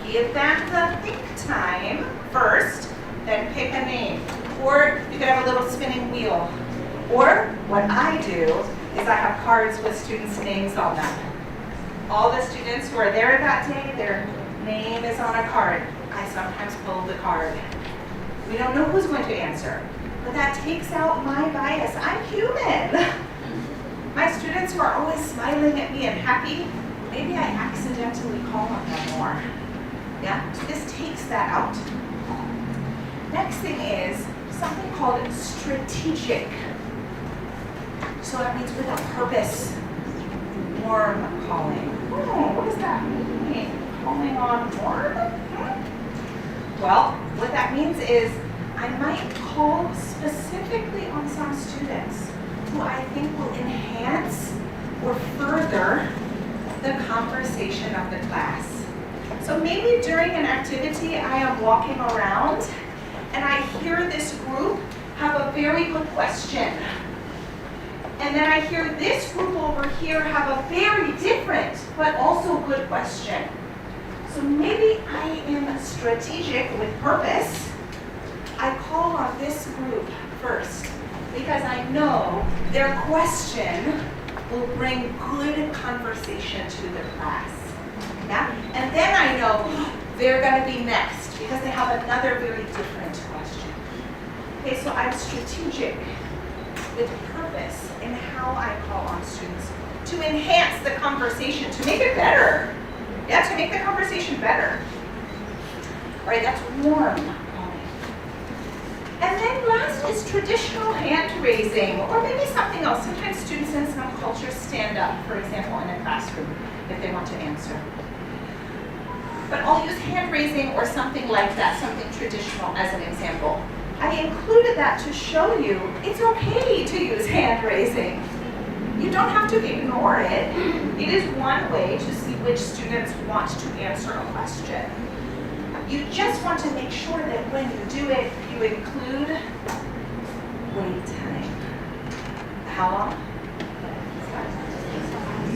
Speaker 5: Give them the think time first, then pick a name. Or you could have a little spinning wheel. Or what I do is I have cards with students' names on them. All the students who are there that day, their name is on a card. I sometimes pull the card. We don't know who's going to answer, but that takes out my bias. I'm human. My students who are always smiling at me and happy, maybe I accidentally call on them more. Yeah, so this takes that out. Next thing is something called strategic. So that means with a purpose. Warm calling. Oh, what does that mean? Calling on warm? Well, what that means is I might call specifically on some students who I think will enhance or further the conversation of the class. So maybe during an activity I am walking around and I hear this group have a very good question. And then I hear this group over here have a very different but also good question. So maybe I am strategic with purpose. I call on this group first because I know their question will bring good conversation to the class. Yeah? And then I know they're going to be next because they have another very different question. Okay, so I'm strategic with purpose in how I call on students to enhance the conversation, to make it better. Yeah, to make the conversation better. All right, that's warm calling. And then last is traditional hand raising, or maybe something else. Sometimes students in some cultures stand up, for example, in a classroom if they want to answer. But I'll use hand raising or something like that, something traditional as an example. I included that to show you it's okay to use hand raising. You don't have to ignore it. It is one way to see which students want to answer a question. You just want to make sure that when you do it, you include wait time. How long?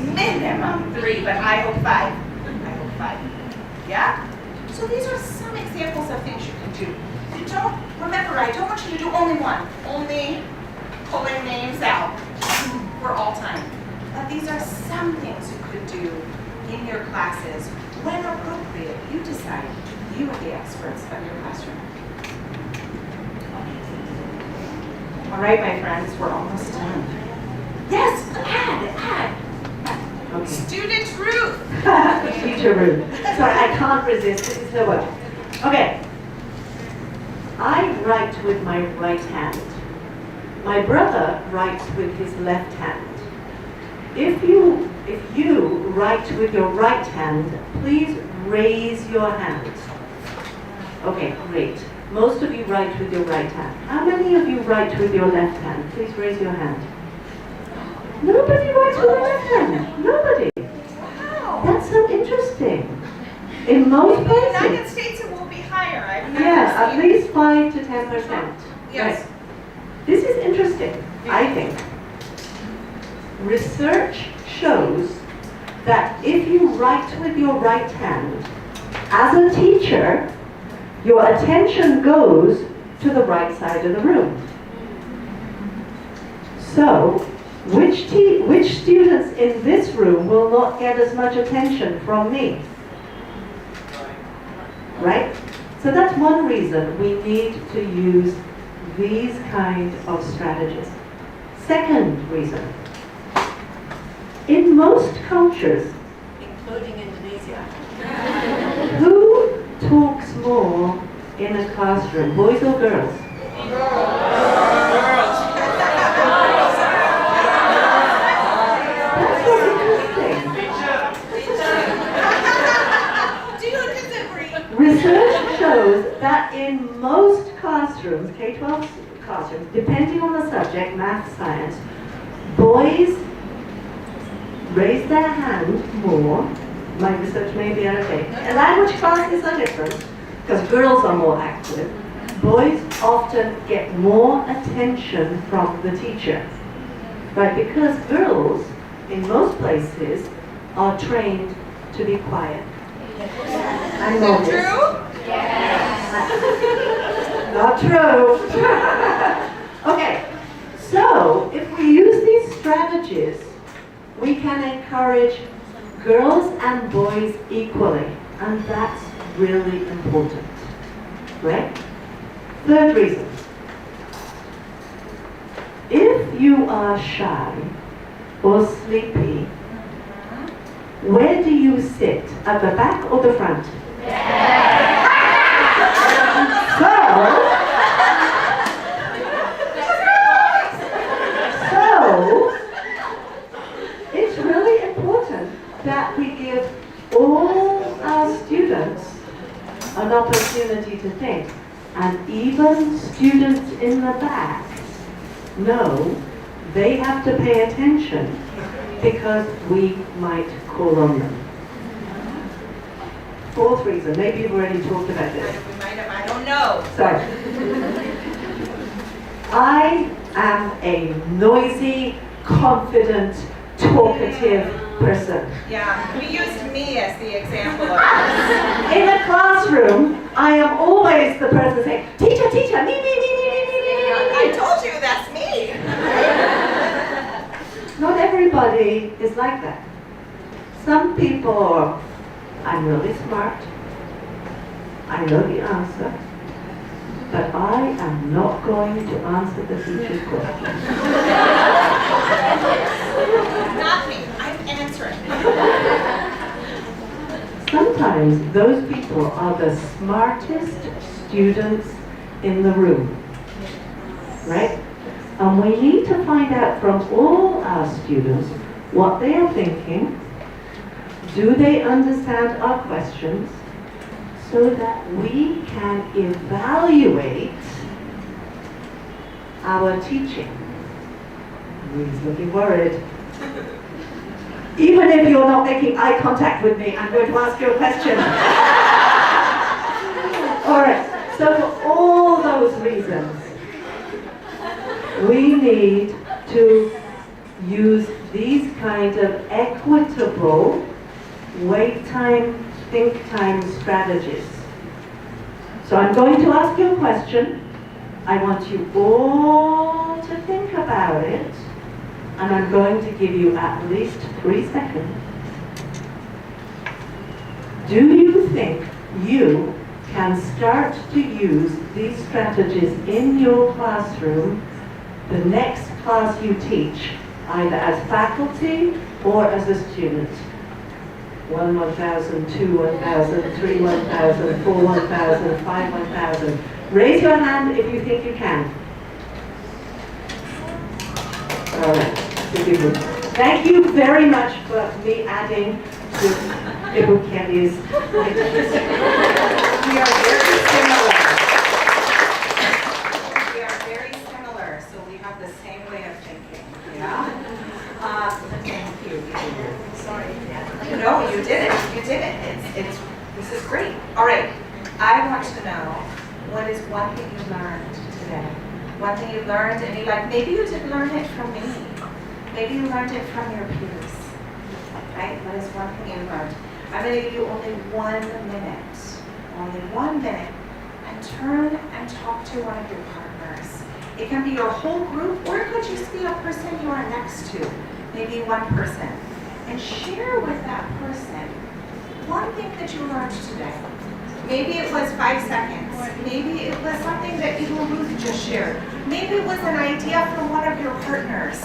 Speaker 5: minimum 3, but I hope 5. I hope 5. Yeah? So these are some examples of things you can do. You don't, remember, I don't want you to do only one. Only pulling names out for all time. But these are some things you could do in your classes when appropriate. You decide. You are the experts of your classroom. All right, my friends, we're almost done. Yes, add.
Speaker 3: Okay.
Speaker 5: Student Ruth.
Speaker 3: Teacher Ruth. Sorry, I can't resist. This is the word. Okay. I write with my right hand. My brother writes with his left hand. If you write with your right hand, please raise your hand. Okay, great. Most of you write with your right hand. How many of you write with your left hand? Please raise your hand. Nobody writes with their left hand. Nobody.
Speaker 5: Wow.
Speaker 3: That's so interesting. In most
Speaker 5: In the United
Speaker 3: places,
Speaker 5: States, it will be higher. I've never
Speaker 3: yeah, at
Speaker 5: seen
Speaker 3: least 5 to 10%.
Speaker 5: Yes.
Speaker 3: Right. This is interesting, I think. Research shows that if you write with your right hand, as a teacher, your attention goes to the right side of the room. So, which students in this room will not get as much attention from me? Right? So that's one reason we need to use these kind of strategies. Second reason, in most cultures,
Speaker 4: Including Indonesia.
Speaker 3: who talks more in a classroom, boys or girls? That's so interesting.
Speaker 5: Do you disagree?
Speaker 3: Research shows that in most classrooms, K-12 classrooms, depending on the subject, math, science, boys raise their hand more. My research may be out of date. And language classes are different because girls are more active. Boys often get more attention from the teacher, right? Because girls, in most places, are trained to be quiet. I know
Speaker 5: Is
Speaker 3: this.
Speaker 5: that true?
Speaker 3: Not true. Okay, so if we use these strategies, we can encourage girls and boys equally, and that's really important, right? Third reason, if you are shy or sleepy, where do you sit? At the back or the front? So, it's really important that we give all our students an opportunity to think. And even students in the back know they have to pay attention because we might call on them. Fourth reason, maybe you've already talked about this.
Speaker 5: We might have, I don't know.
Speaker 3: Sorry. I am a noisy, confident, talkative person.
Speaker 5: Yeah, we used me as the example of this.
Speaker 3: In a classroom, I am always the person saying, teacher, teacher, me.
Speaker 5: I told you that's me.
Speaker 3: Not everybody is like that. Some people are, I'm really smart, I know the answer, but I am not going to answer the teacher's question.
Speaker 5: Not me. I'm answering.
Speaker 3: Sometimes those people are the smartest students in the room, right? And we need to find out from all our students what they are thinking. Do they understand our questions? So that we can evaluate our teaching. He's looking worried. Even if you're not making eye contact with me, I'm going to ask you a question. All right, so for all those reasons, we need to use these kind of equitable wait time, think time strategies. So I'm going to ask you a question. I want you all to think about it, and I'm going to give you at least 3 seconds. Do you think you can start to use these strategies in your classroom the next class you teach, either as faculty or as a student? 1, 1,000, 2, 1,000, 3, 1,000, 4, 1,000, 5, 1,000. Raise your hand if you think you can. All right. Thank you very much for me adding to Ibu Kelly's ideas.
Speaker 5: We are very similar. We are very similar, so we have the same way of thinking. Yeah. Thank you. Sorry. No, you did it. You did it. This is great. All right. I want to know, what is one thing you learned today? One thing you learned, and you like, maybe you didn't learn it from me. Maybe you learned it from your peers. Right? What is one thing you learned? I'm going to give you only 1 minute. Only 1 minute. And turn and talk to one of your partners. It can be your whole group, or it could just be a person you are next to. Maybe one person. And share with that person one thing that you learned today. Maybe it was 5 seconds. Maybe it was something that you and Ruth just shared. Maybe it was an idea from one of your partners.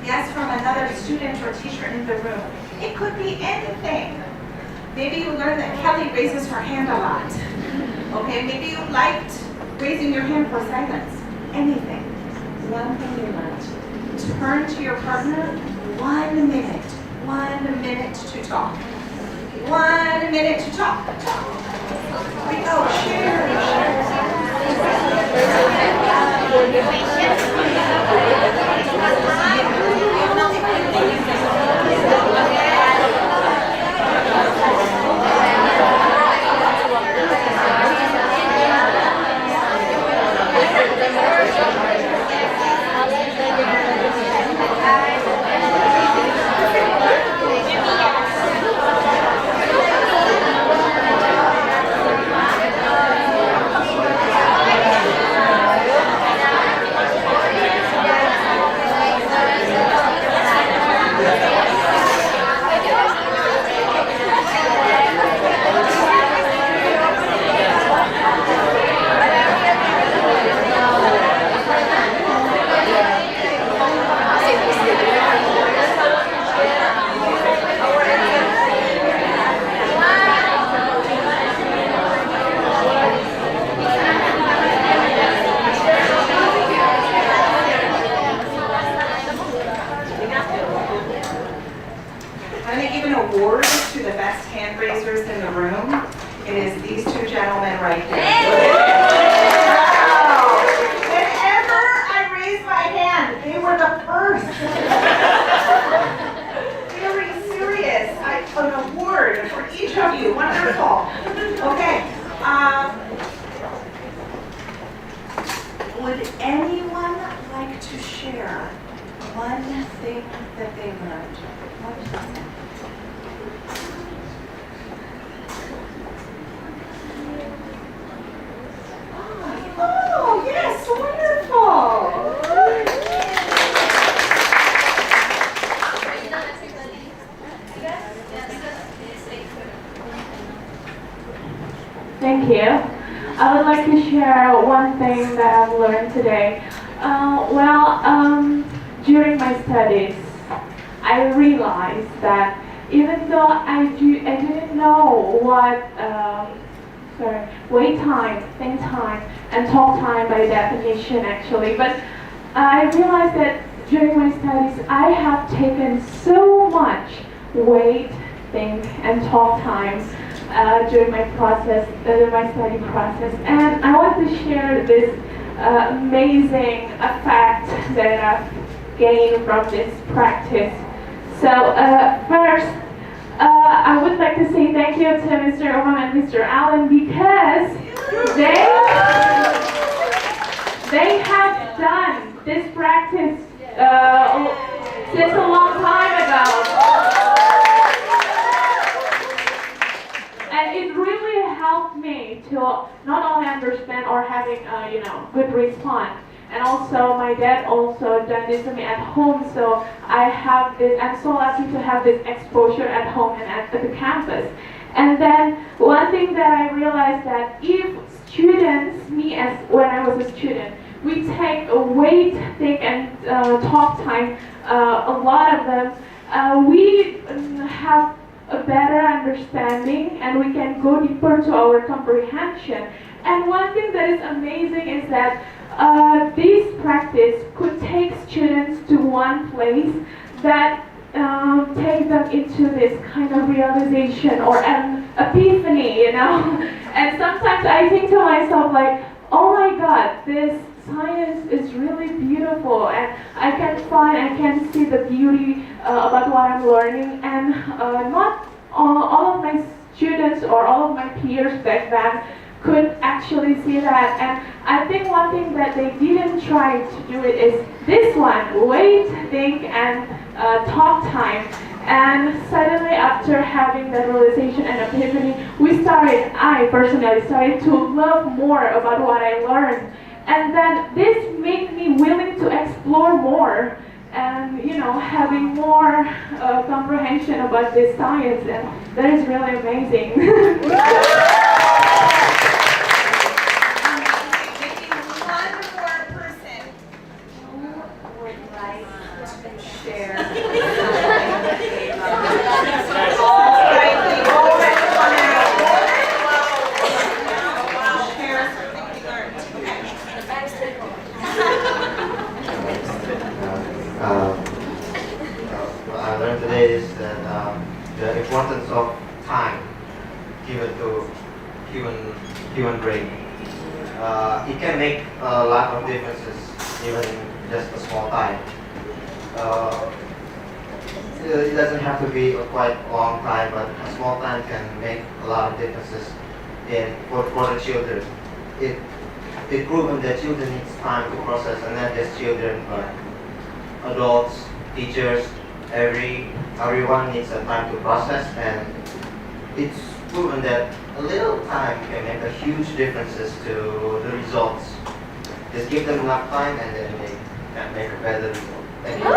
Speaker 5: Yes, from another student or teacher in the room. It could be anything. Maybe you learned that Kelly raises her hand a lot. Okay, maybe you liked raising your hand for silence. Anything. One thing you learned. Turn to your partner. 1 minute. 1 minute to talk. 1 minute to talk. We go, share. I'm going to give an award to the best hand raisers in the room. It is these 2 gentlemen right here. Wow. Whenever I raised my hand, they were the first. Very serious. An award for each of you. Wonderful. Okay. Would anyone like to share one thing that they learned? One thing. Oh, yes, wonderful.
Speaker 7: Thank you. I would like to share one thing that I've learned today. During my studies, I realized that even though I didn't know what wait time, think time, and talk time by definition actually, but I realized that during my studies I have taken so much wait, think, and talk time during my study process, and I want to share this amazing fact that I've gained from this practice. So first, I would like to say thank you to Mr. Oman and Mr. Allen because they have done this practice since a long time ago. And it really helped me to not only understand or having good response. And also my dad also done this to me at home, so I'm so lucky to have this exposure at home and at the campus. And then one thing that I realized that if students, when I was a student, we take a wait, think and talk time, a lot of them, we have a better understanding and we can go deeper to our comprehension. And one thing that is amazing is that this practice could take students to one place that take them into this kind of realization or an epiphany, And sometimes I think to myself like, oh my God, this science is really beautiful, and I can see the beauty about what I'm learning, and not all of my students or all of my peers back then could actually see that. And I think one thing that they didn't try to do it is this one, wait, think, and talk time. And suddenly after having that realization and epiphany, I personally started to love more about what I learned. And then this made me willing to explore more and, having more comprehension about this science. And that is really amazing.
Speaker 5: Maybe one more person who would like to share something that they love. All right, we already want to share something we learned.
Speaker 8: What I learned today is that the importance of time given to human brain. It can make a lot of differences, even just a small time. It doesn't have to be a quite long time, but a small time can make a lot of differences for the children. It's proven that children need time to process, and not just children, but adults, teachers, everyone needs a time to process, and it's proven that a little time can make a huge differences to the results. Just give them enough time and then they can make a better result. Thank you.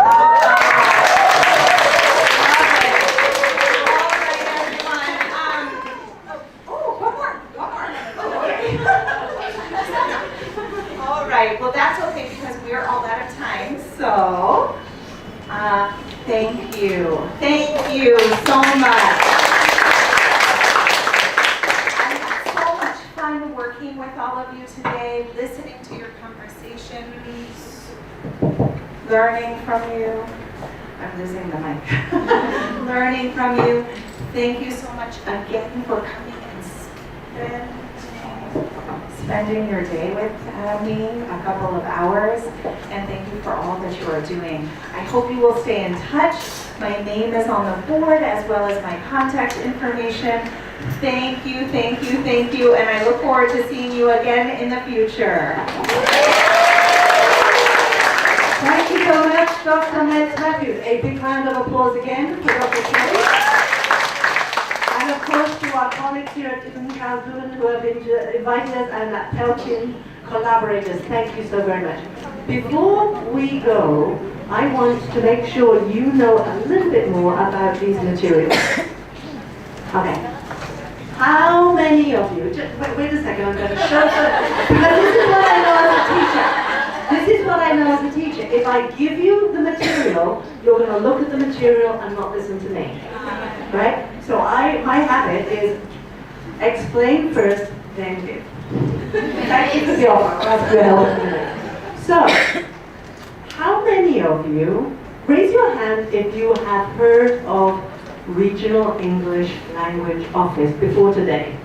Speaker 5: All right, well that's okay because we're all out of time, so thank you so much. I had so much fun working with all of you today, listening to your conversations, learning from you. I'm losing the mic. Learning from you. Thank you so much again for coming and spending your day with me, a couple of hours, and thank you for all that you are doing. I hope you will stay in touch. My name is on the board as well as my contact information. Thank you, and I look forward to seeing you again in the future.
Speaker 3: Thank you so much, Dr. Ned Matthews. A big round of applause again for Dr. Kelly. And of course to our colleagues here at Ibn Khaldun who have invited us, and at Pelchin collaborators. Thank you so very much. Before we go, I want to make sure you know a little bit more about these materials. Okay. How many of you, wait a second, I'm going to show you, because this is what I know as a teacher. This is what I know as a teacher. If I give you the material, you're going to look at the material and not listen to me. Right? So my habit is explain first, then give. Thank you for the offer. That's good help. So, how many of you, raise your hand if you have heard of Regional English Language Office before today?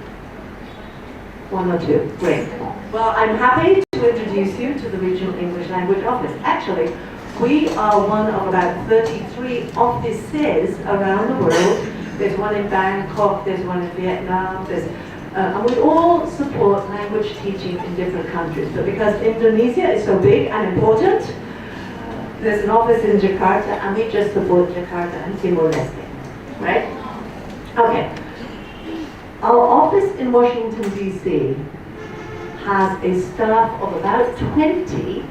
Speaker 3: One or two. Great. Well, I'm happy to introduce you to the Regional English Language Office. Actually, we are one of about 33 offices around the world. There's one in Bangkok, there's one in Vietnam, and we all support language teaching in different countries. But because Indonesia is so big and important, there's an office in Jakarta, and we just support Jakarta and Timor-Leste, right? Okay. Our office in Washington, D.C. has a staff of about 20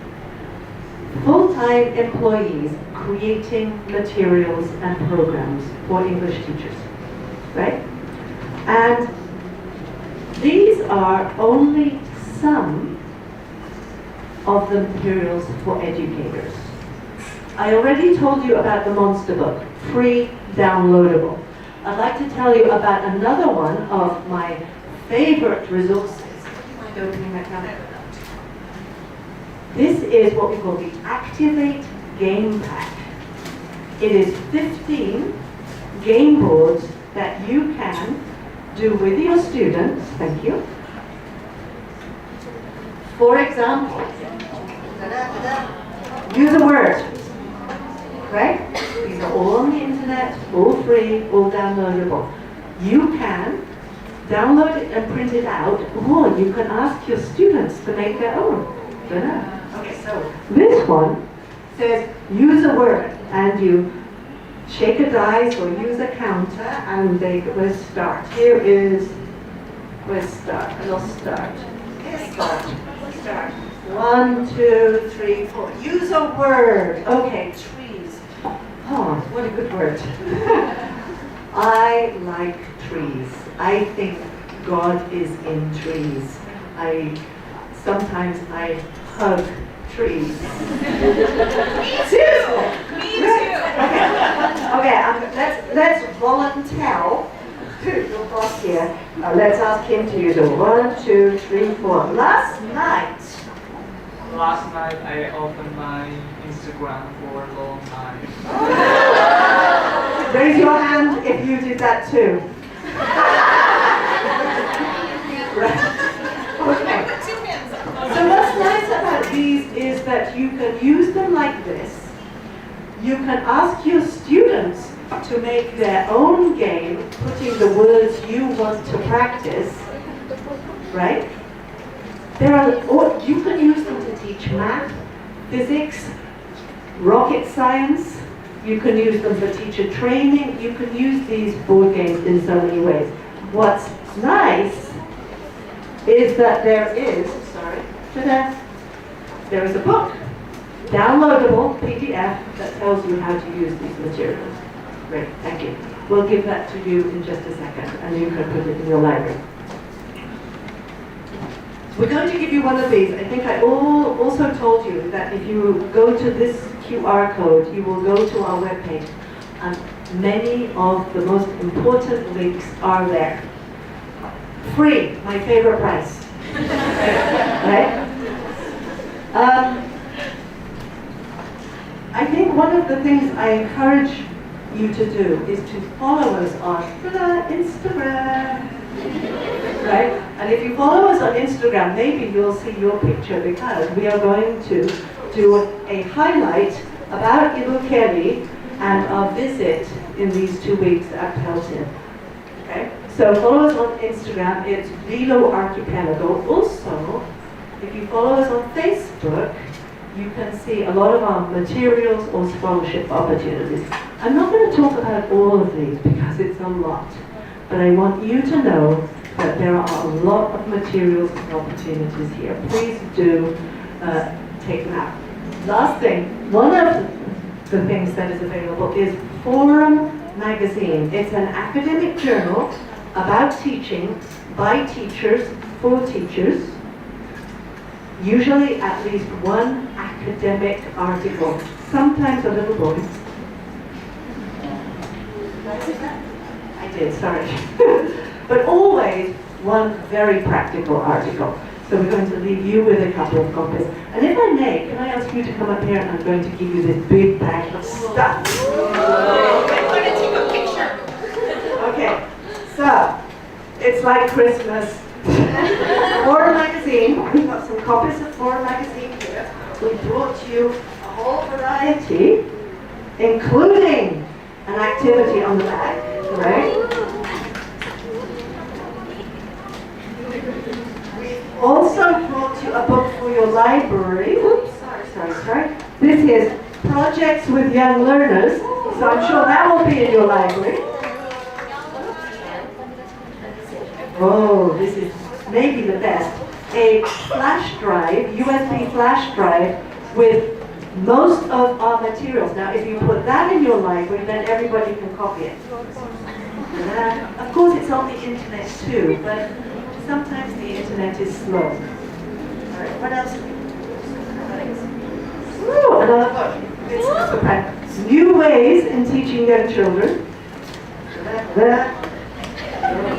Speaker 3: full-time employees creating materials and programs for English teachers, right? And these are only some of the materials for educators. I already told you about the Monster Book, free, downloadable. I'd like to tell you about another one of my favorite resources. Mind opening my camera? This is what we call the Activate Game Pack. It is 15 game boards that you can do with your students. Thank you. For example, use a word, right? These are all on the internet, all free, all downloadable. You can download it and print it out, or you can ask your students to make their own. Okay, so this one says use a word, and you shake a dice or use a counter, and we'll start. Here is, we'll start, and I'll start. Start. 1, 2, 3, 4. Use a word. Okay, trees. Oh, what a good word. I like trees. I think God is in trees. Sometimes I hug trees. Seriously.
Speaker 5: Me too.
Speaker 3: Okay, let's volunteer. Your boss here. Let's ask him to use a 1, 2, 3, 4. Last night
Speaker 9: I opened my Instagram for a long time.
Speaker 3: raise your hand if you did that too. Right. Okay. So what's nice about these is that you can use them like this. You can ask your students to make their own game, putting the words you want to practice, right? Or you can use them to teach math, physics, rocket science. You can use them for teacher training. You can use these board games in so many ways. What's nice is that there is a book, downloadable PDF that tells you how to use these materials. Great, thank you. We'll give that to you in just a second, and you can put it in your library. We're going to give you one of these. I think I also told you that if you go to this QR code, you will go to our webpage, and many of the most important links are there. Free, my favorite price. Right? I think one of the things I encourage you to do is to follow us on Instagram. Right? And if you follow us on Instagram, maybe you'll see your picture, because we are going to do a highlight about Ilukeri and our visit in these 2 weeks at Pelton. Okay? So follow us on Instagram, it's Vilo Archipelago. Also, if you follow us on Facebook, you can see a lot of our materials or scholarship opportunities. I'm not going to talk about all of these because it's a lot, but I want you to know that there are a lot of materials and opportunities here. Please do take them out. Last thing, one of the things that is available is Forum Magazine. It's an academic journal about teaching, by teachers, for teachers. Usually at least one academic article, sometimes a little boy. I did, sorry. But always one very practical article. So we're going to leave you with a couple of copies. And if I may, can I ask you to come up here, and I'm going to give you this big bag of stuff.
Speaker 5: I'm going to take a picture.
Speaker 3: Okay, so it's like Christmas. Forum Magazine, we've got some copies of Forum Magazine here. We brought you a whole variety, including an activity on the back, right? We've also brought you a book for your library. Oops, sorry. This is subjects with young learners, so I'm sure that will be in your library. Oh, this is maybe the best. A flash drive, USB flash drive with most of our materials. Now, if you put that in your library, then everybody can copy it. Of course, it's on the internet too, but sometimes the internet is slow. All right, what else? Ooh, another book. It's New Ways in Teaching Young Children.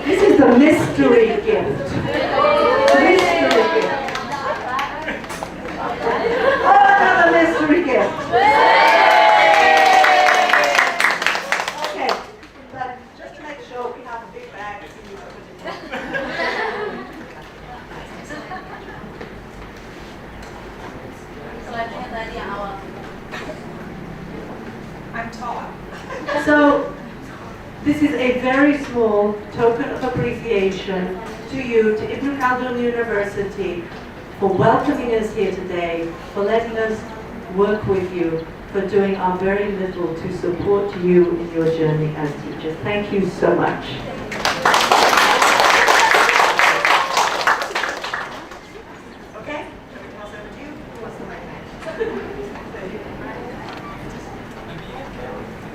Speaker 3: This is the mystery gift. Mystery gift. Oh, another mystery gift. Okay, but just to make sure we have a big bag to put it in.
Speaker 5: I'm tall.
Speaker 3: So, this is a very small token of appreciation to you, to Ibn Khaldun University, for welcoming us here today, for letting us work with you, for doing our very little to support you in your journey as teachers. Thank you so much.
Speaker 4: Okay, shall we pass over to you? Who wants the mic?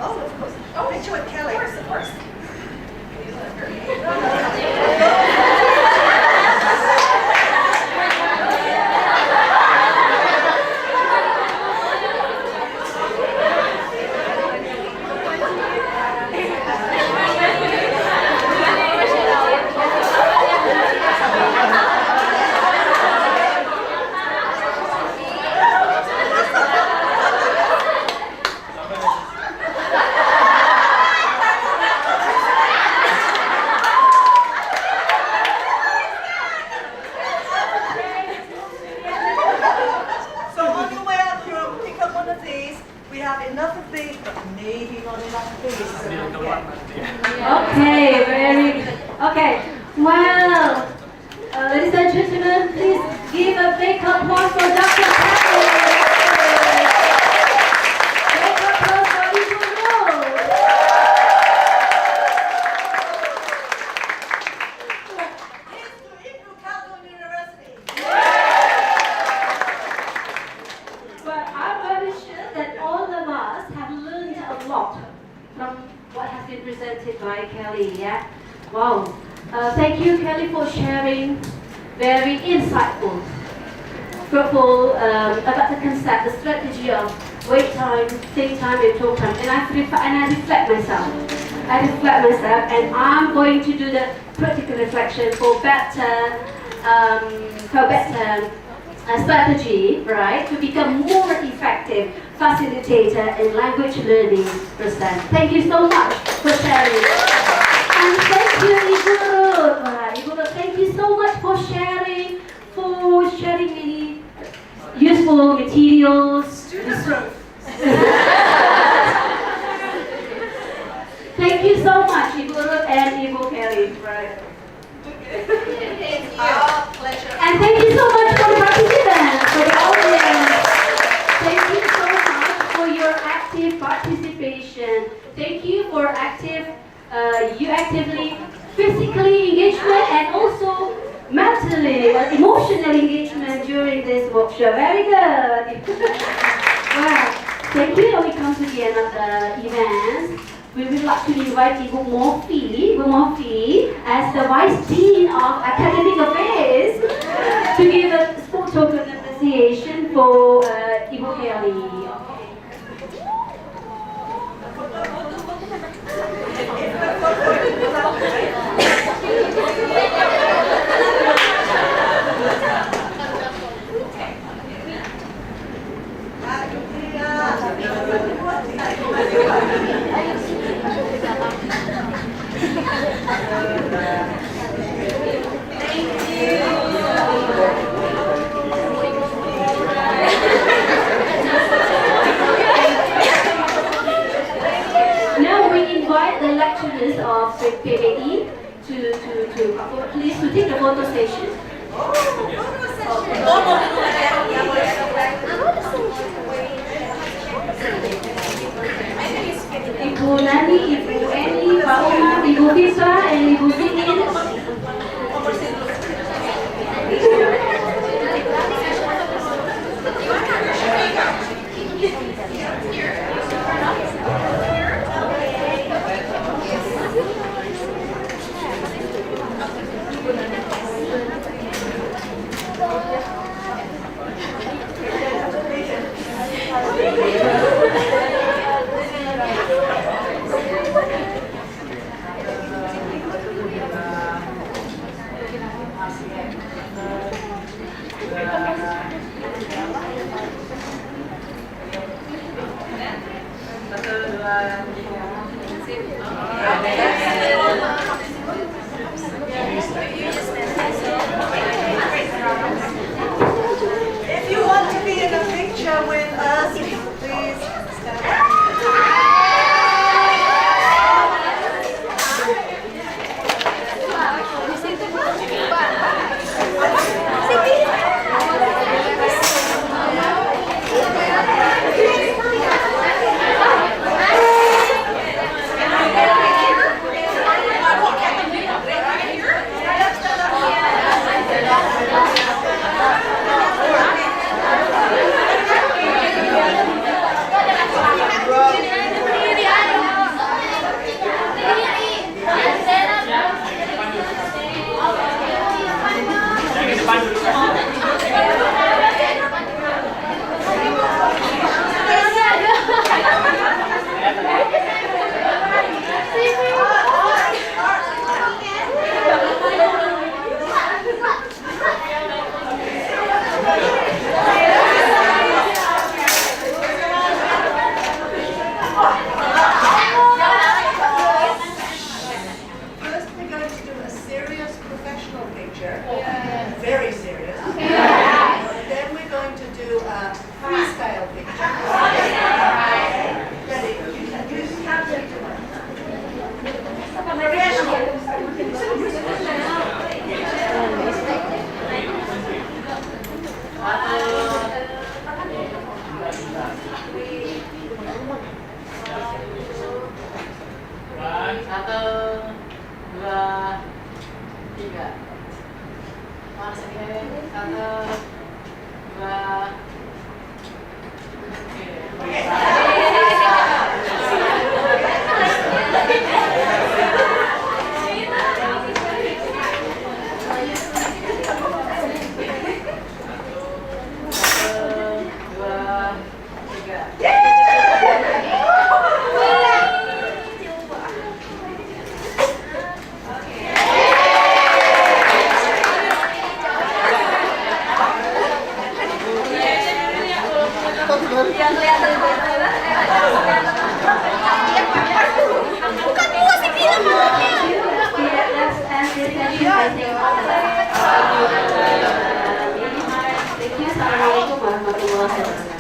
Speaker 4: Oh, of course. Oh, picture with Kelly. Of course. So on your way out through, pick up one of these. We have enough of these, but maybe not enough of these. So
Speaker 6: Okay, very good. Okay, well, ladies and gentlemen, please give a big applause for Dr. Patrick. Big applause for Ibn Khaldun.
Speaker 4: Here's to Ibn Khaldun University.
Speaker 6: But I'm very sure that all of us have learned a lot from what has been presented by Kelly, yeah? Wow. Thank you, Kelly, for sharing very insightful, fruitful about the concept, the strategy of wait time, think time, and talk time. And I reflect myself. And I'm going to do the practical reflection for better strategy, right, to become more effective facilitator in language learning process. Thank you so much for sharing. And thank you, Ibu Ruth. Ibu Ruth, thank you so much for sharing many useful materials. Thank you so much, Ibu Ruth and Ibu Kelly. Right.
Speaker 4: It's our pleasure.
Speaker 6: And thank you so much for the participants, for the audience. Thank you so much for your active participation. Thank you for actively, physically engagement and also mentally, emotional engagement during this workshop. Very good. Wow. Thank you. Now we come to the end of the event. We would like to invite Ibu Morphy as the Vice Dean of Academic Affairs to give a small token of appreciation for Ibu Kelly. Now we invite the lecturers of PBE please to take the photo session. Ibu Nani, Ibu Eni, Pak Umar, Ibu Fitra, and Ibu Titin.
Speaker 4: If you want to be in a picture with us, please stand up. First, we're going to do a serious professional picture. Very serious. Then we're going to do a freestyle picture. Ready? You have to
Speaker 9: Satu, dua, tiga. Masukin. Satu, dua.
Speaker 1: Assalamualaikum warahmatullahi wabarakatuh.